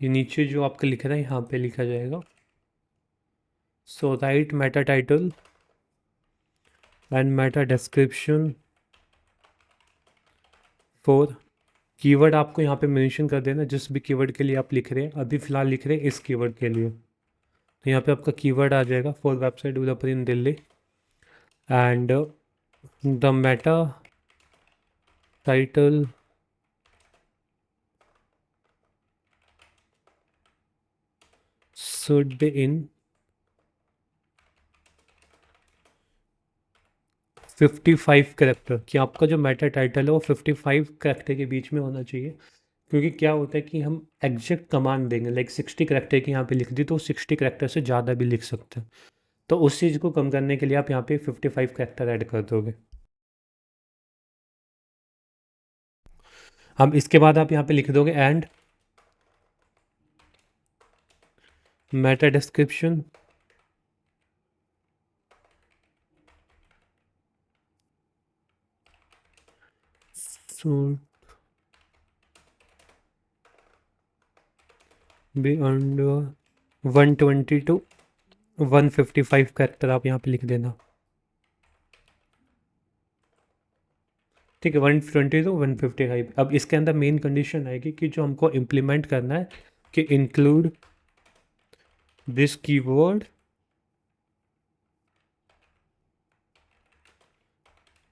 ये नीचे जो आपका लिख रहा है यहाँ पे लिखा जाएगा, so write meta title and meta description for, keyword आपको यहाँ पे मेंशन कर देना जिस भी कीवर्ड के लिए आप लिख रहे हैं। अभी फ़िलहाल लिख रहे हैं इस कीवर्ड के लिए, तो यहाँ पे आपका कीवर्ड आ जाएगा for website developer in Delhi, and the Meta title should be in 55 character, कि आपका जो मेटा टाइटल है वो 55 करेक्टर के बीच में होना चाहिए। क्योंकि क्या होता है कि हम एग्जैक्ट कमांड देंगे, लाइक 60 करेक्टर की यहाँ पे लिख दी तो 60 करेक्टर से ज़्यादा भी लिख सकते हैं। तो उस चीज़ को कम करने के लिए आप यहाँ पे 55 करेक्टर ऐड कर दोगे। हम इसके बाद आप यहाँ पे लिख दोगे and meta description should beyond 120 to 155 character आप यहाँ पे लिख देना। ठीक है, 120 to 155। अब इसके अंदर मेन कंडीशन आएगी कि जो हमको इम्प्लीमेंट करना है कि include this keyword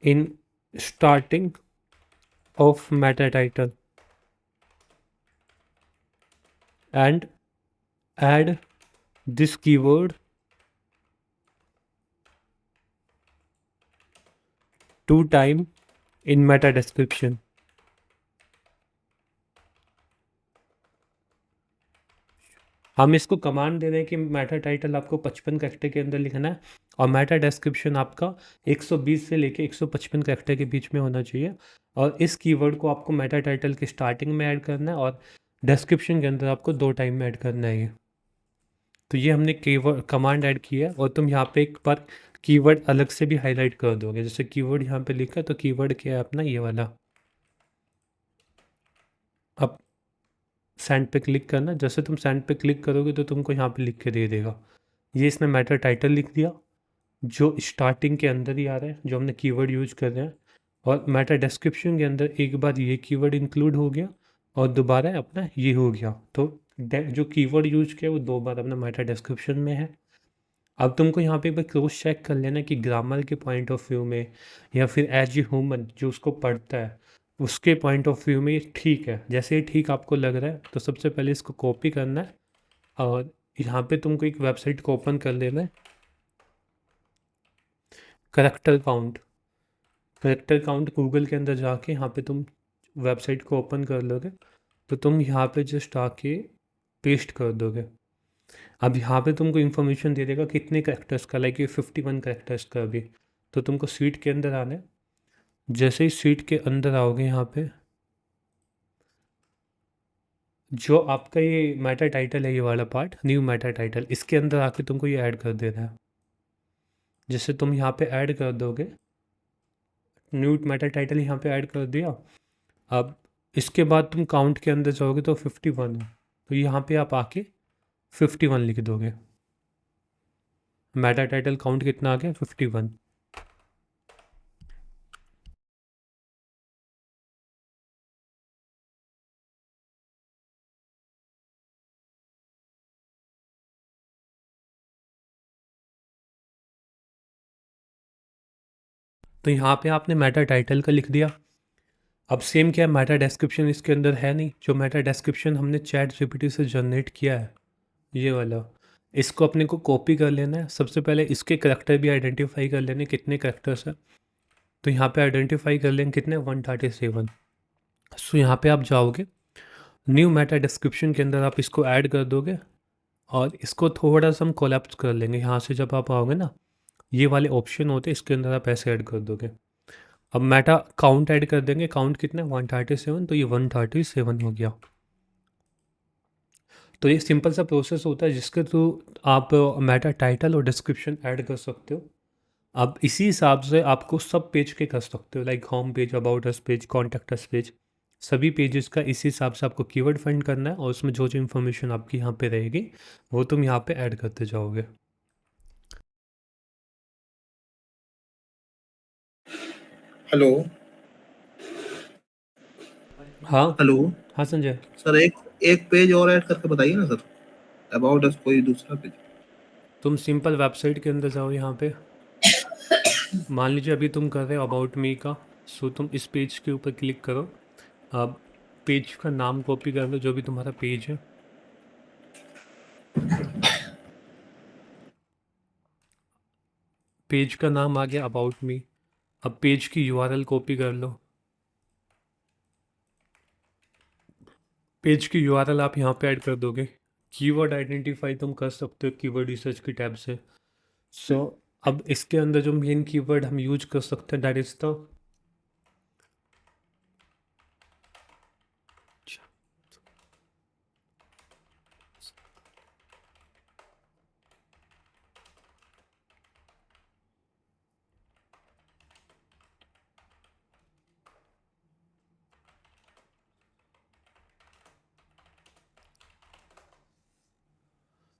in starting of Meta title and add this keyword two time in meta description। हम इसको कमांड दे रहे हैं कि मेटा टाइटल आपको 55 कैरेक्टर के अंदर लिखना है और मेटा डिस्क्रिप्शन आपका 120 से लेके 155 कैरेक्टर के बीच में होना चाहिए, और इस कीवर्ड को आपको मेटा टाइटल के स्टार्टिंग में ऐड करना है और डिस्क्रिप्शन के अंदर आपको 2 टाइम में ऐड करना है ये। तो ये हमने कीवर्ड कमांड ऐड किया है, और तुम यहाँ पे एक बार कीवर्ड अलग से भी हाईलाइट कर दोगे। जैसे कीवर्ड यहाँ पे लिखा है तो कीवर्ड क्या है अपना, ये वाला। अब सेंड पे क्लिक करना, जैसे तुम सेंड पे क्लिक करोगे तो तुमको यहाँ पे लिख के दे देगा। ये इसने मेटा टाइटल लिख दिया जो स्टार्टिंग के अंदर ही आ रहा है, जो हमने कीवर्ड यूज कर रहे हैं, और मेटा डिस्क्रिप्शन के अंदर एक बार ये कीवर्ड इंक्लूड हो गया और दोबारा अपना ये हो गया। तो जो कीवर्ड यूज किया वो 2 बार अपना मेटा डिस्क्रिप्शन में है। अब तुमको यहाँ पे एक बार क्रॉस चेक कर लेना कि ग्रामर के पॉइंट ऑफ व्यू में या फिर एज ए ह्यूमन जो उसको पढ़ता है उसके पॉइंट ऑफ व्यू में ये ठीक है। जैसे ही ठीक आपको लग रहा है तो सबसे पहले इसको कॉपी करना है और यहाँ पे तुमको एक वेबसाइट को ओपन कर लेना है, character count. Character count Google के अंदर जाके यहाँ पे तुम वेबसाइट को ओपन कर लोगे तो तुम यहाँ पे जस्ट आके पेस्ट कर दोगे। अब यहाँ पे तुमको इन्फॉर्मेशन दे देगा कितने करेक्टर्स का, लाइक ये 51 करेक्टर्स का अभी। तो तुमको सीट के अंदर आना है। जैसे ही सीट के अंदर आओगे यहाँ पे जो आपका ये मेटा टाइटल है, ये वाला पार्ट न्यू मेटा टाइटल, इसके अंदर आके तुमको ये ऐड कर देना है। जैसे तुम यहाँ पे ऐड कर दोगे, न्यू मेटा टाइटल यहाँ पे ऐड कर दिया। अब इसके बाद तुम काउंट के अंदर जाओगे तो 51 है, तो यहाँ पे आप आके 51 लिख दोगे। मेटा टाइटल काउंट कितना आ गया, 51। तो यहाँ पे आपने मेटा टाइटल का लिख दिया। अब सेम क्या है, मेटा डिस्क्रिप्शन इसके अंदर है नहीं। जो मेटा डिस्क्रिप्शन हमने चैट जीपीटी से जनरेट किया है ये वाला, इसको अपने को कॉपी कर लेना है। सबसे पहले इसके करेक्टर भी आइडेंटिफाई कर लेने कितने करेक्टर्स हैं। तो यहाँ पे आइडेंटिफाई कर लेंगे कितने, 137। सो यहाँ पे आप जाओगे, न्यू मेटा डिस्क्रिप्शन के अंदर आप इसको ऐड कर दोगे और इसको थोड़ा सा हम कोलैप्स कर लेंगे। यहाँ से जब आप आओगे ना, ये वाले ऑप्शन होते हैं, इसके अंदर आप ऐसे ऐड कर दोगे। अब मेटा काउंट ऐड कर देंगे, काउंट कितना है 137, तो ये 137 हो गया। तो ये सिंपल सा प्रोसेस होता है जिसके थ्रू आप मेटा टाइटल और डिस्क्रिप्शन ऐड कर सकते हो। अब इसी हिसाब से आपको सब पेज के कर सकते हो, like home page, about us page, contact us page, सभी पेजेस का इसी हिसाब से आपको कीवर्ड फाइंड करना है और उसमें जो जो इन्फॉर्मेशन आपकी यहाँ पे रहेगी वो तुम यहाँ पे ऐड करते जाओगे। हेलो। हाँ हेलो हाँ संजय। सर, एक एक पेज और ऐड करके बताइए ना सर, अबाउट अस कोई दूसरा पेज। तुम सिंपल वेबसाइट के अंदर जाओ यहाँ पे, मान लीजिए अभी तुम कर रहे हो अबाउट मी का, सो तुम इस पेज के ऊपर क्लिक करो। अब पेज का नाम कॉपी कर लो जो भी तुम्हारा पेज है। पेज का नाम आ गया अबाउट मी। अब पेज की यूआरएल कॉपी कर लो। पेज की यूआरएल आप यहाँ पे ऐड कर दोगे। कीवर्ड आइडेंटिफाई तुम कर सकते हो कीवर्ड रिसर्च की टैब से। सो अब इसके अंदर जो मेन कीवर्ड हम यूज कर सकते हैं दैट इज द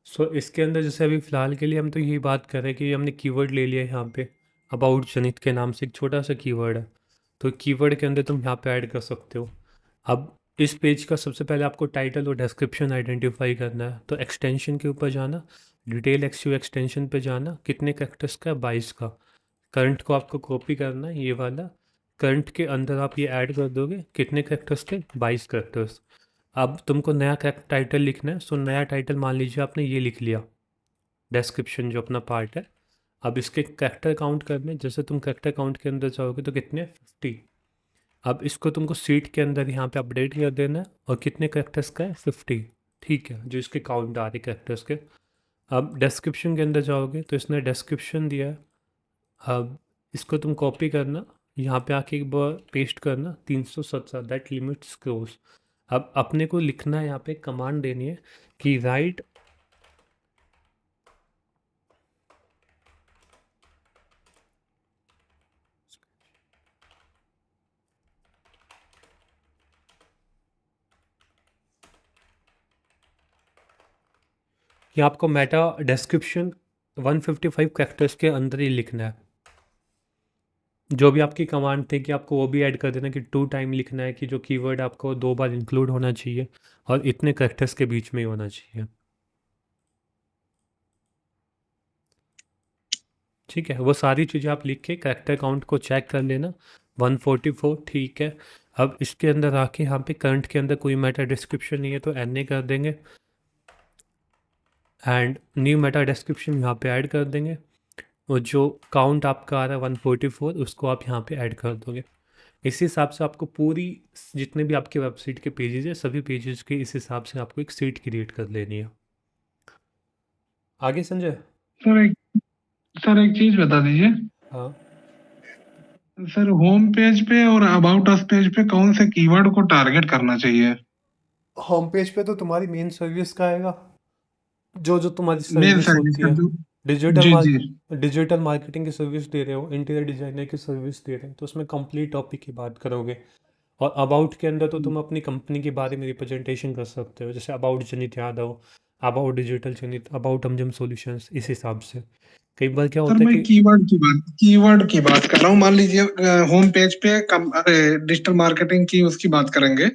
सो इसके अंदर जैसे अभी फ़िलहाल के लिए हम तो यही बात कर रहे हैं कि हमने कीवर्ड ले लिया है यहाँ पे, अबाउट जनित के नाम से एक छोटा सा कीवर्ड है। तो कीवर्ड के अंदर तुम यहाँ पे ऐड कर सकते हो। अब इस पेज का सबसे पहले आपको टाइटल और डिस्क्रिप्शन आइडेंटिफाई करना है। तो एक्सटेंशन के ऊपर जाना, डिटेल एक्सयू एक्सटेंशन पे जाना, कितने कैरेक्टर्स का है, 22 का। करंट को आपको कॉपी करना है, ये वाला करंट के अंदर आप ये ऐड कर दोगे, कितने कैरेक्टर्स के, 22 कैरेक्टर्स। अब तुमको नया टाइटल लिखना है। सो नया टाइटल मान लीजिए आपने ये लिख लिया, डिस्क्रिप्शन जो अपना पार्ट है। अब इसके कैरेक्टर काउंट करने, जैसे तुम कैरेक्टर काउंट के अंदर जाओगे तो कितने, 50। अब इसको तुमको सीट के अंदर यहाँ पे अपडेट कर देना है, और कितने कैरेक्टर्स का है, 50। ठीक है, जो इसके काउंट आ रहे कैरेक्टर्स के। अब डिस्क्रिप्शन के अंदर जाओगे तो इसने डिस्क्रिप्शन दिया है। अब इसको तुम कॉपी करना, यहाँ पे आके एक बार पेस्ट करना, 317 दैट लिमिट्स क्लोज। अब अपने को लिखना है, यहाँ पे कमांड देनी है कि राइट कि आपको मेटा डिस्क्रिप्शन 155 कैरेक्टर्स के अंदर ही लिखना है। जो भी आपकी कमांड थी कि आपको वो भी ऐड कर देना कि 2 टाइम लिखना है, कि जो कीवर्ड आपको 2 बार इंक्लूड होना चाहिए और इतने कैरेक्टर्स के बीच में ही होना चाहिए। ठीक है, वो सारी चीज़ें आप लिख के कैरेक्टर काउंट को चेक कर लेना, 144 ठीक है। अब इसके अंदर आके यहाँ पे करंट के अंदर कोई मेटा डिस्क्रिप्शन नहीं है तो एन कर देंगे, एंड न्यू मेटा डिस्क्रिप्शन यहाँ पे ऐड कर देंगे, और जो काउंट आपका आ रहा है 144 उसको आप यहाँ पे ऐड कर दोगे। इस हिसाब से आपको पूरी जितने भी आपके वेबसाइट के पेजेस है, सभी पेजेस के इस हिसाब से आपको एक सीट क्रिएट कर लेनी है। आगे संजय। सर एक चीज बता दीजिए हाँ, सर, होम पेज पे और अबाउट अस पेज पे कौन से कीवर्ड को टारगेट करना चाहिए? होम पेज पे तो तुम्हारी मेन सर्विस का आएगा, जो जो तुम्हारी मेन सर्विस सर्विस होती का है। जो डिजिटल जी जी डिजिटल मार्केटिंग की सर्विस दे रहे हो, इंटीरियर डिजाइनर की सर्विस दे रहे हो, तो उसमें कंप्लीट टॉपिक की बात करोगे। और अबाउट के अंदर तो तुम अपनी कंपनी के बारे में रिप्रेजेंटेशन कर सकते हो, जैसे अबाउट जनित यादव, अबाउट डिजिटल जनित, अबाउट अमजम सॉल्यूशंस। इस हिसाब से कई बार क्या सर, होता है मैं कि कीवर्ड की बात कर रहा हूँ। मान लीजिए होम पेज पे डिजिटल मार्केटिंग की उसकी बात करेंगे,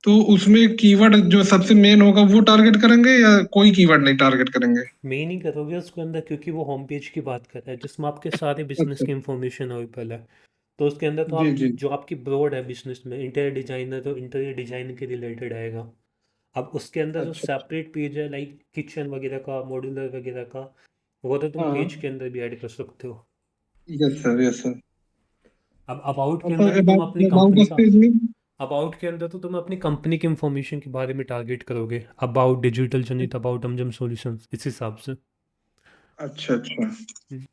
तो उसमें कीवर्ड जो सबसे मेन होगा वो टारगेट करेंगे या कोई कीवर्ड नहीं टारगेट करेंगे? मेन ही करोगे उसके अंदर, क्योंकि वो होम पेज की बात कर रहा है जिसमें आपके सारे बिजनेस अच्छा की इंफॉर्मेशन अवेलेबल है। तो उसके अंदर तो जी आप जी जो आपकी ब्रॉड है बिजनेस में, इंटीरियर डिजाइनर तो इंटीरियर डिजाइन के रिलेटेड आएगा। अब उसके अंदर जो अच्छा सेपरेट पेज है लाइक किचन वगैरह का, मॉड्यूलर वगैरह का, वो तो तुम हाँ पेज के अंदर भी ऐड कर सकते हो। Yes sir yes sir. अब अबाउट के और अंदर सर तो तुम अपनी अबाउट कंपनी अस का, पेज में अबाउट के अंदर तो तुम अपनी कंपनी की इंफॉर्मेशन के बारे में टारगेट करोगे, अबाउट डिजिटल जनित, अबाउट अमजम सॉल्यूशंस, इस हिसाब से। अच्छा अच्छा, हम्म,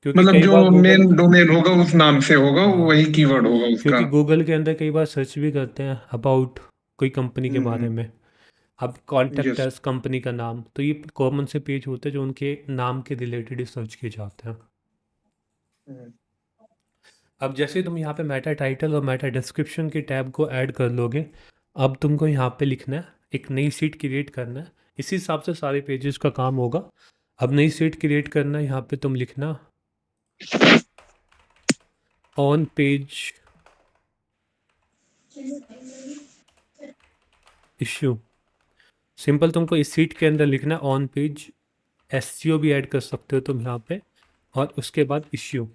क्योंकि मतलब कई जो बार गूगल, मेन डोमेन होगा उस नाम से होगा, हाँ, वही कीवर्ड होगा उसका। क्योंकि गूगल के अंदर कई बार सर्च भी करते हैं अबाउट कोई कंपनी के बारे हम्म में। अब कॉन्टेक्ट यस अस कंपनी का नाम, तो ये कॉमन से पेज होते हैं जो उनके नाम के रिलेटेड ही सर्च किए जाते हैं। अब जैसे ही तुम यहाँ पे मेटा टाइटल और मेटा डिस्क्रिप्शन के टैब को ऐड कर लोगे, अब तुमको यहाँ पे लिखना है, एक नई सीट क्रिएट करना है। इसी हिसाब से सारे पेजेस का काम होगा। अब नई सीट क्रिएट करना है, यहाँ पे तुम लिखना ऑन पेज इश्यू। सिंपल तुमको इस सीट के अंदर लिखना है ऑन पेज, एसईओ भी ऐड कर सकते हो तुम यहाँ पे, और उसके बाद इश्यू।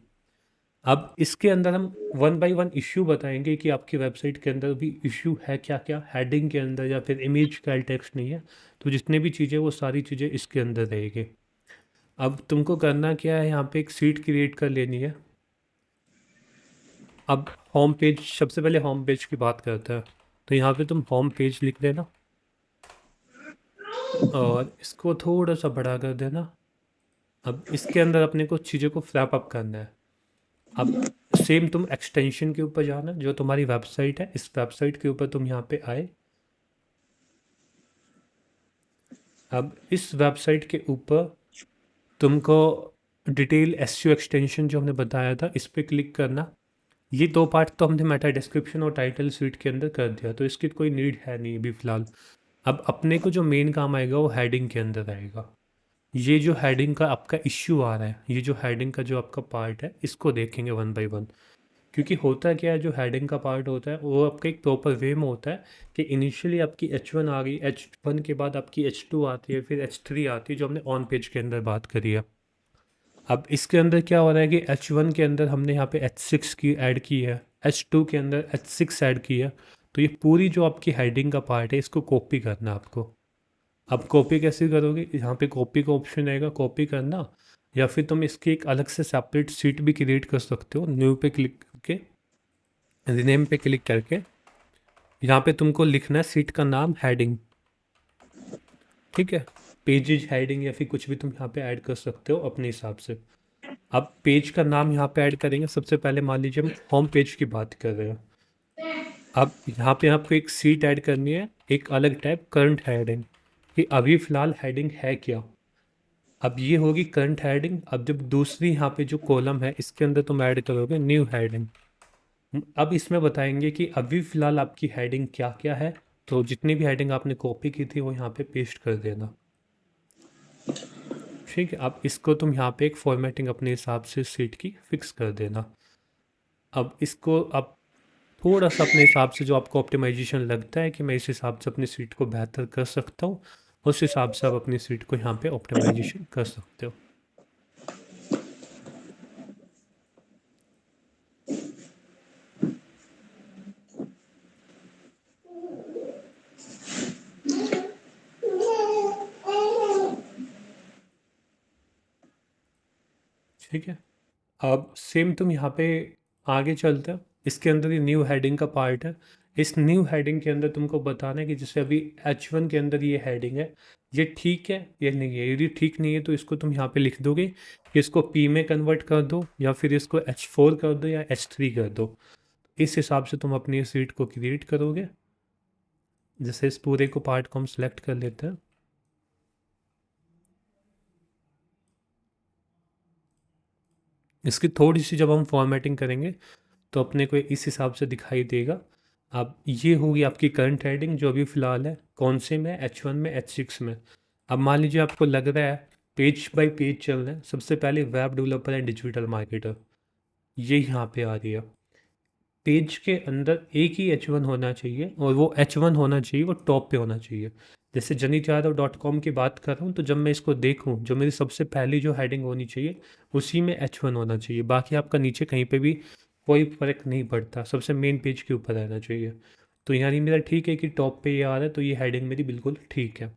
अब इसके अंदर हम वन बाय वन इश्यू बताएंगे कि आपकी वेबसाइट के अंदर भी इश्यू है क्या क्या, हेडिंग के अंदर या फिर इमेज का टेक्स्ट नहीं है, तो जितनी भी चीज़ें वो सारी चीज़ें इसके अंदर रहेगी। अब तुमको करना क्या है, यहाँ पे एक सीट क्रिएट कर लेनी है। अब होम पेज, सबसे पहले होम पेज की बात करते हैं, तो यहाँ पे तुम होम पेज लिख देना और इसको थोड़ा सा बड़ा कर देना। अब इसके अंदर अपने को चीज़ों को फ्लैप अप करना है। अब सेम तुम एक्सटेंशन के ऊपर जाना, जो तुम्हारी वेबसाइट है इस वेबसाइट के ऊपर तुम यहाँ पे आए। अब इस वेबसाइट के ऊपर तुमको डिटेल एसईओ एक्सटेंशन जो हमने बताया था इस पर क्लिक करना। ये 2 पार्ट तो हमने मेटा डिस्क्रिप्शन और टाइटल स्वीट के अंदर कर दिया, तो इसकी कोई नीड है नहीं अभी फ़िलहाल। अब अपने को जो मेन काम आएगा वो हेडिंग के अंदर आएगा। ये जो हेडिंग का आपका इश्यू आ रहा है, ये जो हेडिंग का जो आपका पार्ट है, इसको देखेंगे वन बाय वन। क्योंकि होता क्या है, जो हेडिंग का पार्ट होता है वो आपका एक प्रॉपर वे में होता है कि इनिशियली आपकी H1 आ गई, H1 के बाद आपकी H2 आती है, फिर H3 आती है, जो हमने ऑन पेज के अंदर बात करी है। अब इसके अंदर क्या हो रहा है कि H1 के अंदर हमने यहाँ पे H6 की ऐड की है, H2 के अंदर H6 ऐड की है। तो ये पूरी जो आपकी हेडिंग का पार्ट है, इसको कॉपी करना है आपको। अब कॉपी कैसे करोगे, यहाँ पे कॉपी का ऑप्शन आएगा, कॉपी करना, या फिर तुम इसकी एक अलग से सेपरेट सीट भी क्रिएट कर सकते हो। न्यू पे क्लिक करके, रिनेम पे क्लिक करके, यहाँ पे तुमको लिखना है सीट का नाम हेडिंग, ठीक है। पेजेज हेडिंग या फिर कुछ भी तुम यहाँ पे ऐड कर सकते हो अपने हिसाब से। अब पेज का नाम यहाँ पे ऐड करेंगे। सबसे पहले मान लीजिए हम होम पेज की बात कर रहे हैं। अब यहाँ पे आपको एक सीट ऐड करनी है, एक अलग टाइप करंट हेडिंग, कि अभी फ़िलहाल हेडिंग है क्या। अब ये होगी करंट हेडिंग। अब जब दूसरी यहाँ पे जो कॉलम है, इसके अंदर तुम ऐड करोगे न्यू हेडिंग। अब इसमें बताएंगे कि अभी फ़िलहाल आपकी हेडिंग क्या क्या है। तो जितनी भी हेडिंग आपने कॉपी की थी वो यहाँ पे पेस्ट कर देना, ठीक है। अब इसको तुम यहाँ पे एक फॉर्मेटिंग अपने हिसाब से सीट की फिक्स कर देना। अब इसको अब थोड़ा सा अपने हिसाब से जो आपको ऑप्टिमाइजेशन लगता है कि मैं इस हिसाब से अपनी सीट को बेहतर कर सकता हूँ, उस हिसाब से आप अपनी सीट को यहाँ पे ऑप्टिमाइजेशन कर सकते हो। ठीक है। अब सेम तुम यहाँ पे आगे चलते हैं। इसके अंदर ये न्यू हेडिंग का पार्ट है। इस न्यू हेडिंग के अंदर तुमको बताना है कि जैसे अभी H1 के अंदर ये हेडिंग है, ये ठीक है या नहीं है। यदि ठीक नहीं है तो इसको तुम यहाँ पे लिख दोगे कि इसको P में कन्वर्ट कर दो, या फिर इसको H4 कर दो, या H3 कर दो। इस हिसाब से तुम अपनी सीट को क्रिएट करोगे। जैसे इस पूरे को पार्ट को हम सेलेक्ट कर लेते हैं। इसकी थोड़ी सी जब हम फॉर्मेटिंग करेंगे तो अपने को इस हिसाब से दिखाई देगा। अब ये होगी आपकी करंट हेडिंग जो अभी फ़िलहाल है, कौन से में, H1 में, H6 में। अब मान लीजिए आपको लग रहा है पेज बाय पेज चल रहा है। सबसे पहले web developer and digital marketer, ये यहाँ पे आ रही है। पेज के अंदर एक ही H1 होना चाहिए, और वो H1 होना चाहिए, वो टॉप पे होना चाहिए। जैसे janityaadav.com की बात कर रहा हूँ, तो जब मैं इसको देखूँ, जो मेरी सबसे पहली जो हेडिंग होनी चाहिए उसी में H1 होना चाहिए। बाकी आपका नीचे कहीं पे भी कोई फ़र्क नहीं पड़ता, सबसे मेन पेज के ऊपर रहना चाहिए। तो यानी मेरा ठीक है कि टॉप पे ये आ रहा है, तो ये हेडिंग मेरी बिल्कुल ठीक है।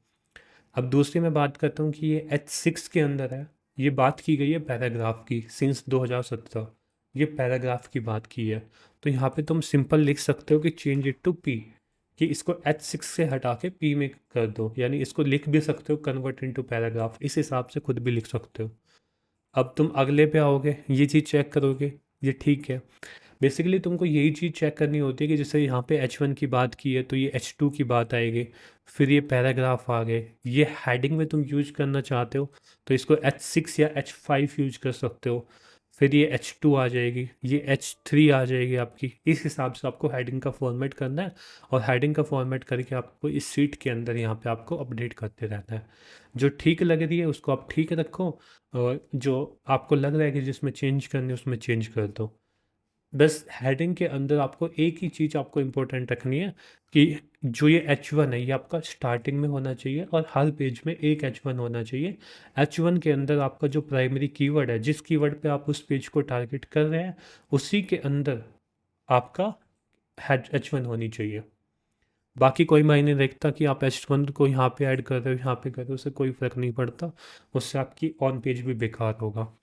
अब दूसरी मैं बात करता हूँ कि ये H6 के अंदर है। ये बात की गई है पैराग्राफ की, सिंस 2017 ये पैराग्राफ की बात की है। तो यहाँ पे तुम सिंपल लिख सकते हो कि चेंज इट टू P, कि इसको H6 से हटा के P में कर दो। यानी इसको लिख भी सकते हो कन्वर्ट इनटू पैराग्राफ, इस हिसाब से खुद भी लिख सकते हो। अब तुम अगले पे आओगे, ये चीज़ चेक करोगे, ये ठीक है। बेसिकली तुमको यही चीज़ चेक करनी होती है कि जैसे यहाँ पे H1 की बात की है तो ये H2 की बात आएगी, फिर ये पैराग्राफ आ गए। ये हेडिंग में तुम यूज करना चाहते हो तो इसको H6 या H5 यूज कर सकते हो। फिर ये H2 आ जाएगी, ये H3 आ जाएगी आपकी। इस हिसाब से आपको हेडिंग का फॉर्मेट करना है, और हेडिंग का फॉर्मेट करके आपको इस सीट के अंदर यहाँ पे आपको अपडेट करते रहना है। जो ठीक लग रही है उसको आप ठीक रखो, और जो आपको लग रहा है कि जिसमें चेंज करनी है उसमें चेंज कर दो। बस हेडिंग के अंदर आपको एक ही चीज़ आपको इम्पोर्टेंट रखनी है कि जो ये H1 है ये आपका स्टार्टिंग में होना चाहिए, और हर पेज में एक H1 होना चाहिए। H1 के अंदर आपका जो प्राइमरी कीवर्ड है, जिस कीवर्ड पे आप उस पेज को टारगेट कर रहे हैं, उसी के अंदर आपका H1 होनी चाहिए। बाकी कोई मायने नहीं रखता कि आप H1 को यहाँ पे ऐड कर रहे हो, यहाँ पे कर रहे हो, उससे कोई फ़र्क नहीं पड़ता। उससे आपकी ऑन पेज भी बेकार होगा।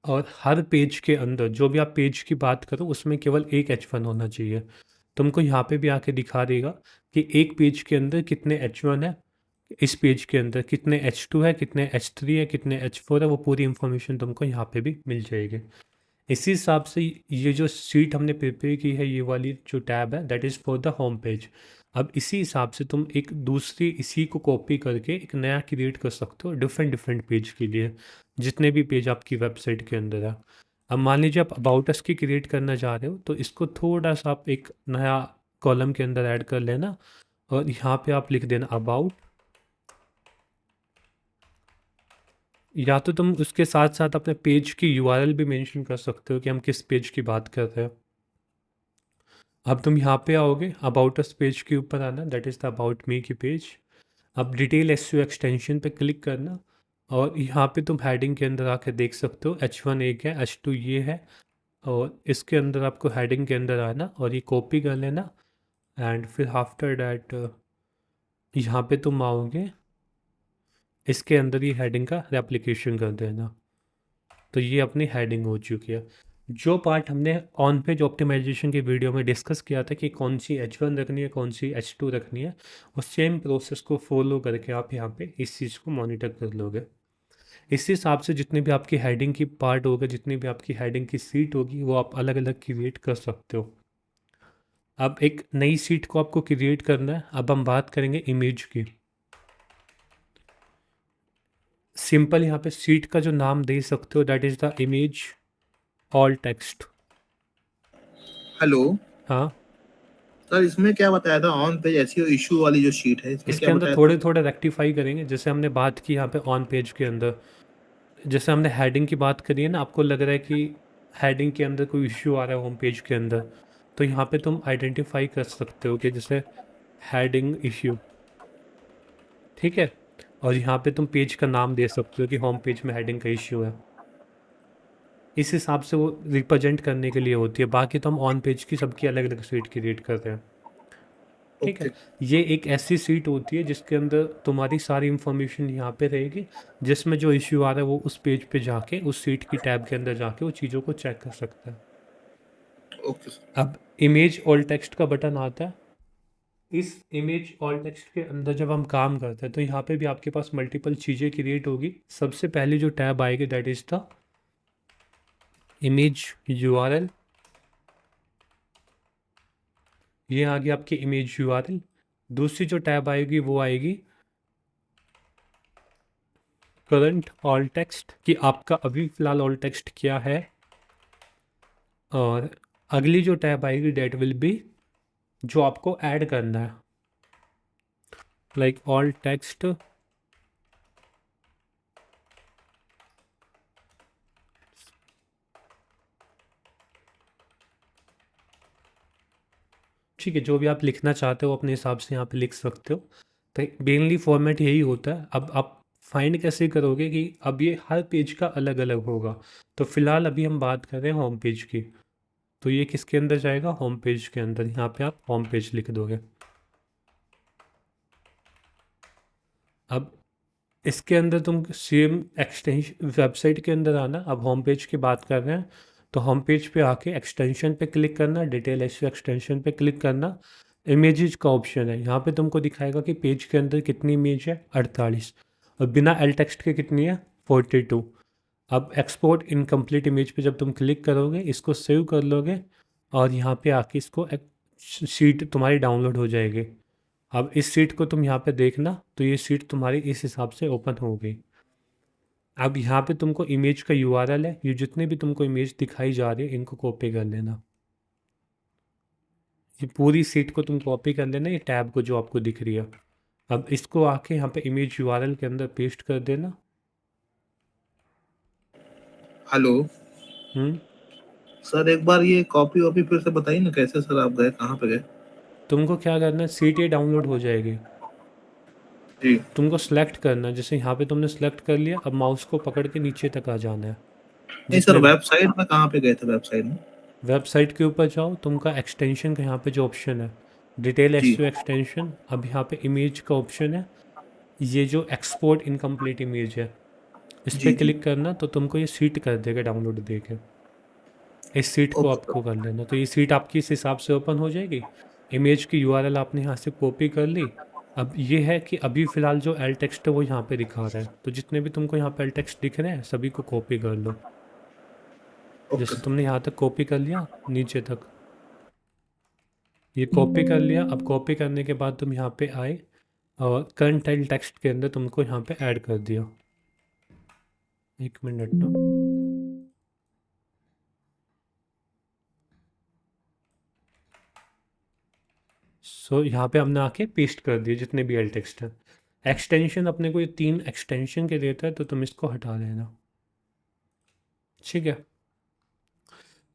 और हर पेज के अंदर जो भी आप पेज की बात करो उसमें केवल एक H1 होना चाहिए। तुमको यहाँ पे भी आके दिखा देगा कि एक पेज के अंदर कितने H1 है, इस पेज के अंदर कितने H2 है, कितने H3 है, कितने H4 है। वो पूरी इंफॉर्मेशन तुमको यहाँ पे भी मिल जाएगी। इसी हिसाब से ये जो सीट हमने प्रिपेयर की है, ये वाली जो टैब है, that is for the home page. अब इसी हिसाब से तुम एक दूसरी इसी को कॉपी करके एक नया क्रिएट कर सकते हो डिफरेंट डिफरेंट पेज के लिए, जितने भी पेज आपकी वेबसाइट के अंदर है। अब मान लीजिए आप अबाउट अस की क्रिएट करना चाह रहे हो, तो इसको थोड़ा सा आप एक नया कॉलम के अंदर ऐड कर लेना, और यहाँ पे आप लिख देना अबाउट या तो तुम उसके साथ साथ अपने पेज की यूआरएल भी मेंशन कर सकते हो कि हम किस पेज की बात कर रहे हैं। अब तुम यहाँ पे आओगे, अबाउट अस पेज के ऊपर आना, that is the about me की पेज। अब डिटेल एसईओ एक्सटेंशन पे क्लिक करना और यहाँ पे तुम हेडिंग के अंदर आके देख सकते हो H1 एक है, H2 ये है, और इसके अंदर आपको हेडिंग के अंदर आना और ये कॉपी कर लेना। एंड फिर आफ्टर डैट यहाँ पे तुम आओगे, इसके अंदर ये हेडिंग का रेप्लिकेशन कर देना। तो ये अपनी हेडिंग हो चुकी है। जो पार्ट हमने ऑन पेज ऑप्टिमाइजेशन की वीडियो में डिस्कस किया था कि कौन सी H1 रखनी है, कौन सी H2 रखनी है, उस सेम प्रोसेस को फॉलो करके आप यहाँ पे इस चीज़ को मॉनिटर कर लोगे। इस हिसाब से जितनी भी आपकी हेडिंग की पार्ट होगा, जितनी भी आपकी हेडिंग की सीट होगी, वो आप अलग अलग क्रिएट कर सकते हो। अब एक नई सीट को आपको क्रिएट करना है। अब हम बात करेंगे इमेज की। सिंपल यहाँ पे सीट का जो नाम दे सकते हो, that is the image all text. Hello हाँ, सर, इसमें क्या बताया था ऑन पेज एसईओ इशू वाली जो शीट है, इसमें इसके क्या अंदर बताया थोड़े था? थोड़े रेक्टिफाई करेंगे। जैसे हमने बात की यहाँ पे ऑन पेज के अंदर, जैसे हमने हेडिंग की बात करी है ना, आपको लग रहा है कि हेडिंग के अंदर कोई इश्यू आ रहा है होम पेज के अंदर, तो यहाँ पे तुम आइडेंटिफाई कर सकते हो कि जैसे हेडिंग इश्यू, ठीक है। और यहाँ पे तुम पेज का नाम दे सकते हो कि होम पेज में हेडिंग का इश्यू है। इस हिसाब से वो रिप्रेजेंट करने के लिए होती है। बाकी तो हम ऑन पेज की सबकी अलग अलग सीट क्रिएट करते हैं, ठीक है। ओके ये एक ऐसी सीट होती है जिसके अंदर तुम्हारी सारी इंफॉर्मेशन यहाँ पे रहेगी, जिसमें जो इश्यू आ रहा है वो उस पेज पे जाके, उस सीट की टैब के अंदर जाके वो चीज़ों को चेक कर सकता है। Okay sir. अब इमेज ऑल टेक्स्ट का बटन आता है। इस इमेज ऑल टेक्स्ट के अंदर जब हम काम करते हैं तो यहाँ पे भी आपके पास मल्टीपल चीज़ें क्रिएट होगी। सबसे पहली जो टैब आएगी that is the image URL. ये आ गई आपकी इमेज यूआरएल। दूसरी जो टैब आएगी वो आएगी करंट ऑल टेक्स्ट, कि आपका अभी फ़िलहाल ऑल टेक्स्ट क्या है। और अगली जो टैब आएगी डेट विल बी जो आपको ऐड करना है, लाइक ऑल टेक्स्ट ठीक है। जो भी आप लिखना चाहते हो अपने हिसाब से यहाँ पे लिख सकते हो। तो मेनली फॉर्मेट यही होता है। अब आप फाइंड कैसे करोगे कि अब ये हर पेज का अलग अलग होगा। तो फिलहाल अभी हम बात कर रहे हैं होम पेज की, तो ये किसके अंदर जाएगा, होम पेज के अंदर। यहाँ पे आप होम पेज लिख दोगे। अब इसके अंदर तुम सेम एक्सटेंशन वेबसाइट के अंदर आना। अब होम पेज की बात कर रहे हैं तो होम पेज पे आके एक्सटेंशन पे क्लिक करना, डिटेल एसईओ एक्सटेंशन पे क्लिक करना। इमेजेस का ऑप्शन है, यहाँ पे तुमको दिखाएगा कि पेज के अंदर कितनी इमेज है, 48, और बिना एल टेक्स्ट के कितनी है, 42। अब एक्सपोर्ट इनकम्प्लीट इमेज पे जब तुम क्लिक करोगे, इसको सेव कर लोगे और यहाँ पे आके इसको शीट तुम्हारी डाउनलोड हो जाएगी। अब इस सीट को तुम यहाँ पे देखना, तो ये सीट तुम्हारी इस हिसाब से ओपन हो गई। अब यहाँ पे तुमको इमेज का यूआरएल है, ये जितने भी तुमको इमेज दिखाई जा रही है इनको कॉपी कर लेना। ये पूरी सीट को तुम कॉपी कर लेना, ये टैब को जो आपको दिख रही है। अब इसको आके यहाँ पे इमेज यूआरएल के अंदर पेस्ट कर देना। हेलो हम्म सर, एक बार ये कॉपी वॉपी फिर से बताइए ना, कैसे सर आप गए, कहाँ पे गए? तुमको क्या करना है, सीट ये डाउनलोड हो जाएगी। जी तुमको सेलेक्ट करना है, जैसे यहाँ पे तुमने सेलेक्ट कर लिया, अब माउस को पकड़ के नीचे तक आ जाना है। नहीं सर, जितने भी वेबसाइट में कहाँ पे गए थे, वेबसाइट में? वेबसाइट के ऊपर जाओ, तुमका एक्सटेंशन का यहाँ पे जो ऑप्शन है डिटेल जी एसईओ एक्सटेंशन, अब यहाँ पे इमेज का ऑप्शन है, ये जो एक्सपोर्ट इनकम्प्लीट इमेज है इस पर जी जी। क्लिक करना, तो तुमको ये सीट कर देगा डाउनलोड देके। इस सीट को ओके आपको सर। कर लेना, तो ये सीट आपकी इस हिसाब से ओपन हो जाएगी। इमेज की यूआरएल आपने यहाँ से कॉपी कर ली। अब ये है कि अभी फ़िलहाल जो एल टेक्स्ट है वो यहाँ पे दिखा रहा है, तो जितने भी तुमको यहाँ पे एल टेक्स्ट दिख रहे हैं सभी को कॉपी कर लो। ओके जैसे सर। तुमने यहाँ तक कॉपी कर लिया, नीचे तक ये कॉपी कर लिया। अब कॉपी करने के बाद तुम यहाँ पे आए और करंट एल टेक्स्ट के अंदर तुमको यहाँ पे ऐड कर दिया। एक मिनट ना, सो यहाँ पे हमने आके पेस्ट कर दिए जितने भी एल टेक्स्ट हैं। एक्सटेंशन अपने को ये 3 एक्सटेंशन के देता है, तो तुम इसको हटा देना, ठीक है।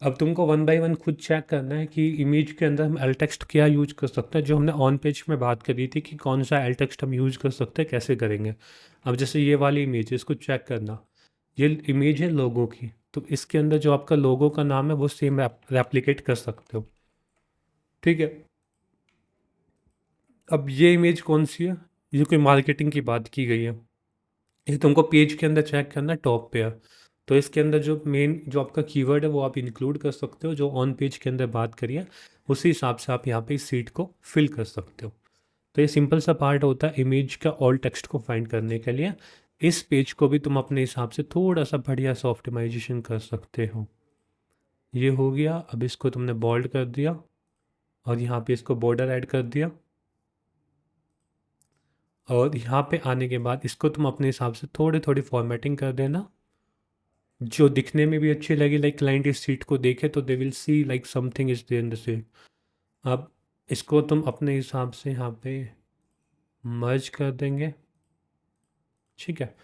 अब तुमको वन बाय वन खुद चेक करना है कि इमेज के अंदर हम एल टेक्स्ट क्या यूज कर सकते हैं, जो हमने ऑन पेज में बात करी थी कि कौन सा एल टेक्स्ट हम यूज कर सकते हैं, कैसे करेंगे। अब जैसे ये वाली इमेज है, इसको चेक करना, ये इमेज है लोगो की, तो इसके अंदर जो आपका लोगो का नाम है वो सेम रेप्लिकेट कर सकते हो, ठीक है। अब ये इमेज कौन सी है, ये कोई मार्केटिंग की बात की गई है, ये तुमको पेज के अंदर चेक करना है, टॉप पे है, तो इसके अंदर जो मेन जो आपका कीवर्ड है वो आप इंक्लूड कर सकते हो, जो ऑन पेज के अंदर बात करिए उसी हिसाब से आप यहाँ पे इस सीट को फिल कर सकते हो। तो ये सिंपल सा पार्ट होता है इमेज का ऑल टेक्स्ट को फाइंड करने के लिए। इस पेज को भी तुम अपने हिसाब से थोड़ा सा बढ़िया सा ऑप्टिमाइजेशन कर सकते हो। ये हो गया। अब इसको तुमने बोल्ड कर दिया और यहाँ पे इसको बॉर्डर ऐड कर दिया, और यहाँ पे आने के बाद इसको तुम अपने हिसाब से थोड़ी थोड़ी फॉर्मेटिंग कर देना, जो दिखने में भी अच्छी लगे, लाइक क्लाइंट इस सीट को देखे तो they will see like something is there in the seat. अब इसको तुम अपने हिसाब से यहाँ पे मर्ज कर देंगे, ठीक है।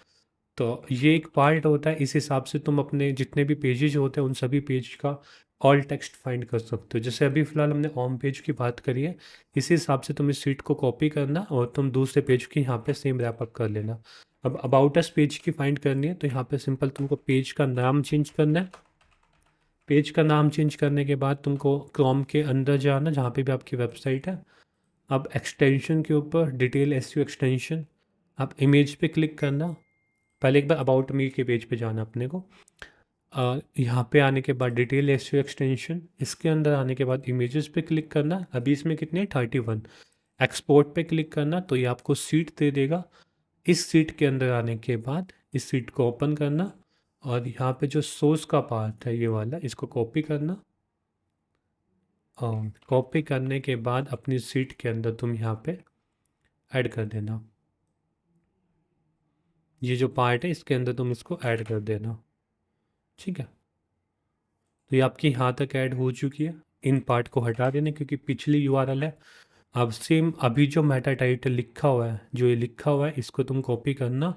तो ये एक पार्ट होता है, इस हिसाब से तुम अपने जितने भी पेजेज होते हैं उन सभी पेज का ऑल टेक्स्ट फाइंड कर सकते हो। जैसे अभी फ़िलहाल हमने होम पेज की बात करी है, इसी हिसाब से तुम इस सीट को कॉपी करना और तुम दूसरे पेज की यहाँ पे सेम रैप अप कर लेना। अब अबाउट अस पेज की फाइंड करनी है, तो यहाँ पे सिंपल तुमको पेज का नाम चेंज करना है। पेज का नाम चेंज करने के बाद तुमको क्रोम के अंदर जाना जहाँ पे भी आपकी वेबसाइट है। अब एक्सटेंशन के ऊपर डिटेल एसईओ एक्सटेंशन, आप इमेज पे क्लिक करना। पहले एक बार अबाउट मी के पेज पे जाना अपने को। यहाँ पे आने के बाद डिटेल एसईओ एक्सटेंशन, इसके अंदर आने के बाद इमेजेस पे क्लिक करना। अभी इसमें कितने 31। एक्सपोर्ट पे क्लिक करना तो ये आपको सीट दे देगा। इस सीट के अंदर आने के बाद इस सीट को ओपन करना और यहाँ पे जो सोर्स का पार्ट है ये वाला, इसको कॉपी करना, और कॉपी करने के बाद अपनी सीट के अंदर तुम यहाँ पे ऐड कर देना। ये जो पार्ट है इसके अंदर तुम इसको ऐड कर देना, ठीक है। तो ये आपकी यहाँ तक ऐड हो चुकी है। इन पार्ट को हटा देना क्योंकि पिछली यूआरएल है। अब सेम अभी जो मेटा टाइटल लिखा हुआ है, जो ये लिखा हुआ है, इसको तुम कॉपी करना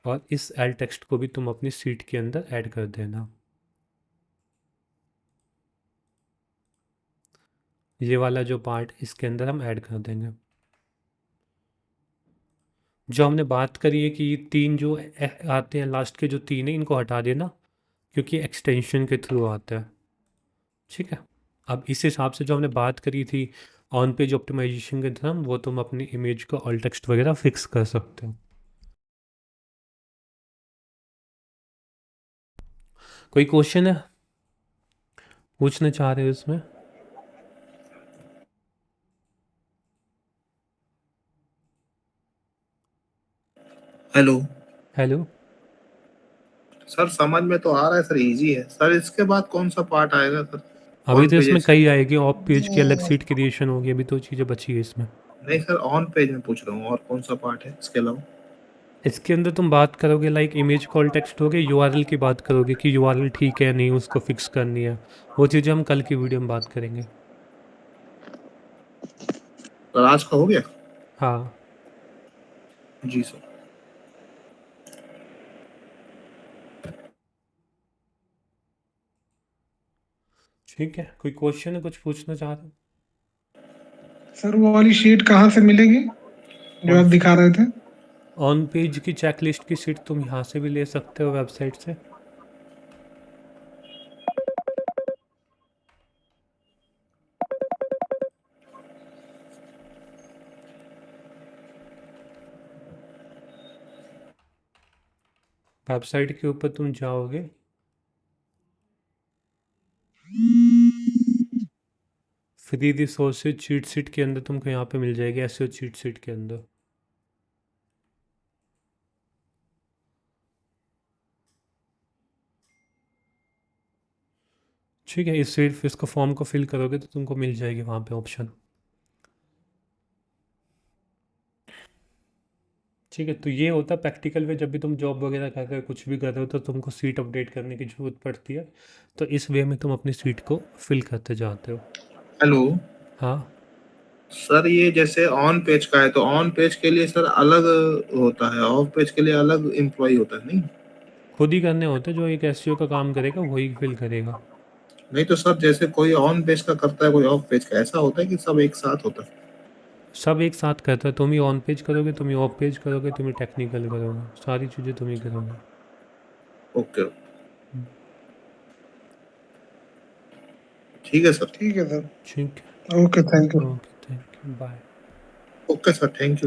और इस एल टेक्स्ट को भी तुम अपनी सीट के अंदर ऐड कर देना। ये वाला जो पार्ट इसके अंदर हम ऐड कर देंगे। जो हमने बात करी है कि ये 3 जो आते हैं लास्ट के जो 3 हैं इनको हटा देना क्योंकि एक्सटेंशन के थ्रू आता है, ठीक है। अब इस हिसाब से जो हमने बात करी थी ऑन पेज ऑप्टिमाइजेशन के थ्रू, वो तुम अपनी इमेज को ऑल टेक्स्ट वगैरह फिक्स कर सकते हो। कोई क्वेश्चन है पूछना चाह रहे हो इसमें? हेलो हेलो, सर, समझ में तो आ रहा है सर, इजी है सर। इसके बाद कौन सा पार्ट आएगा सर? अभी ऑन तो इसमें पेजेस कई आएगी, ऑफ पेज की अलग सीट क्रिएशन होगी, अभी तो चीज़ें बची है इसमें। नहीं सर, ऑन पेज में पूछ रहा हूँ, और कौन सा पार्ट है इसके अलावा? इसके अंदर तुम बात करोगे लाइक इमेज कॉल टेक्स्ट होगे, यूआरएल की बात करोगे कि यूआरएल ठीक है नहीं, उसको फिक्स करनी है। वो चीज़ें हम कल की वीडियो में बात करेंगे। सर आज का हो गया? हाँ, जी सर। ठीक है। कोई क्वेश्चन है, कुछ पूछना चाह रहे हो? सर वो वाली शीट कहाँ से मिलेगी जो आप दिखा रहे थे? ऑन पेज की चेकलिस्ट की सीट तुम यहाँ से भी ले सकते हो वेबसाइट से। वेबसाइट के ऊपर तुम जाओगे, फ्री रिसोर्सेज चीट सीट के अंदर तुमको यहाँ पे मिल जाएगी, एसईओ चीट सीट के अंदर। ठीक है, इस सिर्फ इसको फॉर्म को फिल करोगे तो तुमको मिल जाएगी वहाँ पे ऑप्शन। ठीक है, तो ये होता है प्रैक्टिकल वे, जब भी तुम जॉब वगैरह कर रहे हो, कुछ भी कर रहे हो, तो तुमको सीट अपडेट करने की ज़रूरत पड़ती है। तो इस वे में तुम अपनी सीट को फिल करते जाते हो। हेलो हाँ, सर ये जैसे ऑन पेज का है तो ऑन पेज के लिए सर अलग होता है, ऑफ पेज के लिए अलग एम्प्लॉय होता है नहीं? खुद ही करने होते हैं, जो एक एसईओ का काम करेगा वही फिल करेगा। नहीं तो सर जैसे कोई ऑन पेज का करता है कोई ऑफ पेज का, ऐसा होता है कि सब एक साथ होता है? सब एक साथ करता है, तुम ही ऑन पेज करोगे, तुम ही ऑफ पेज करोगे, तुम ही टेक्निकल करोगे, सारी चीज़ें तुम ही करोगे। ओके, ठीक है सर। ठीक है सर, ठीक ओके, थैंक यू। है, okay, thank you, bye. Okay sir, thank you.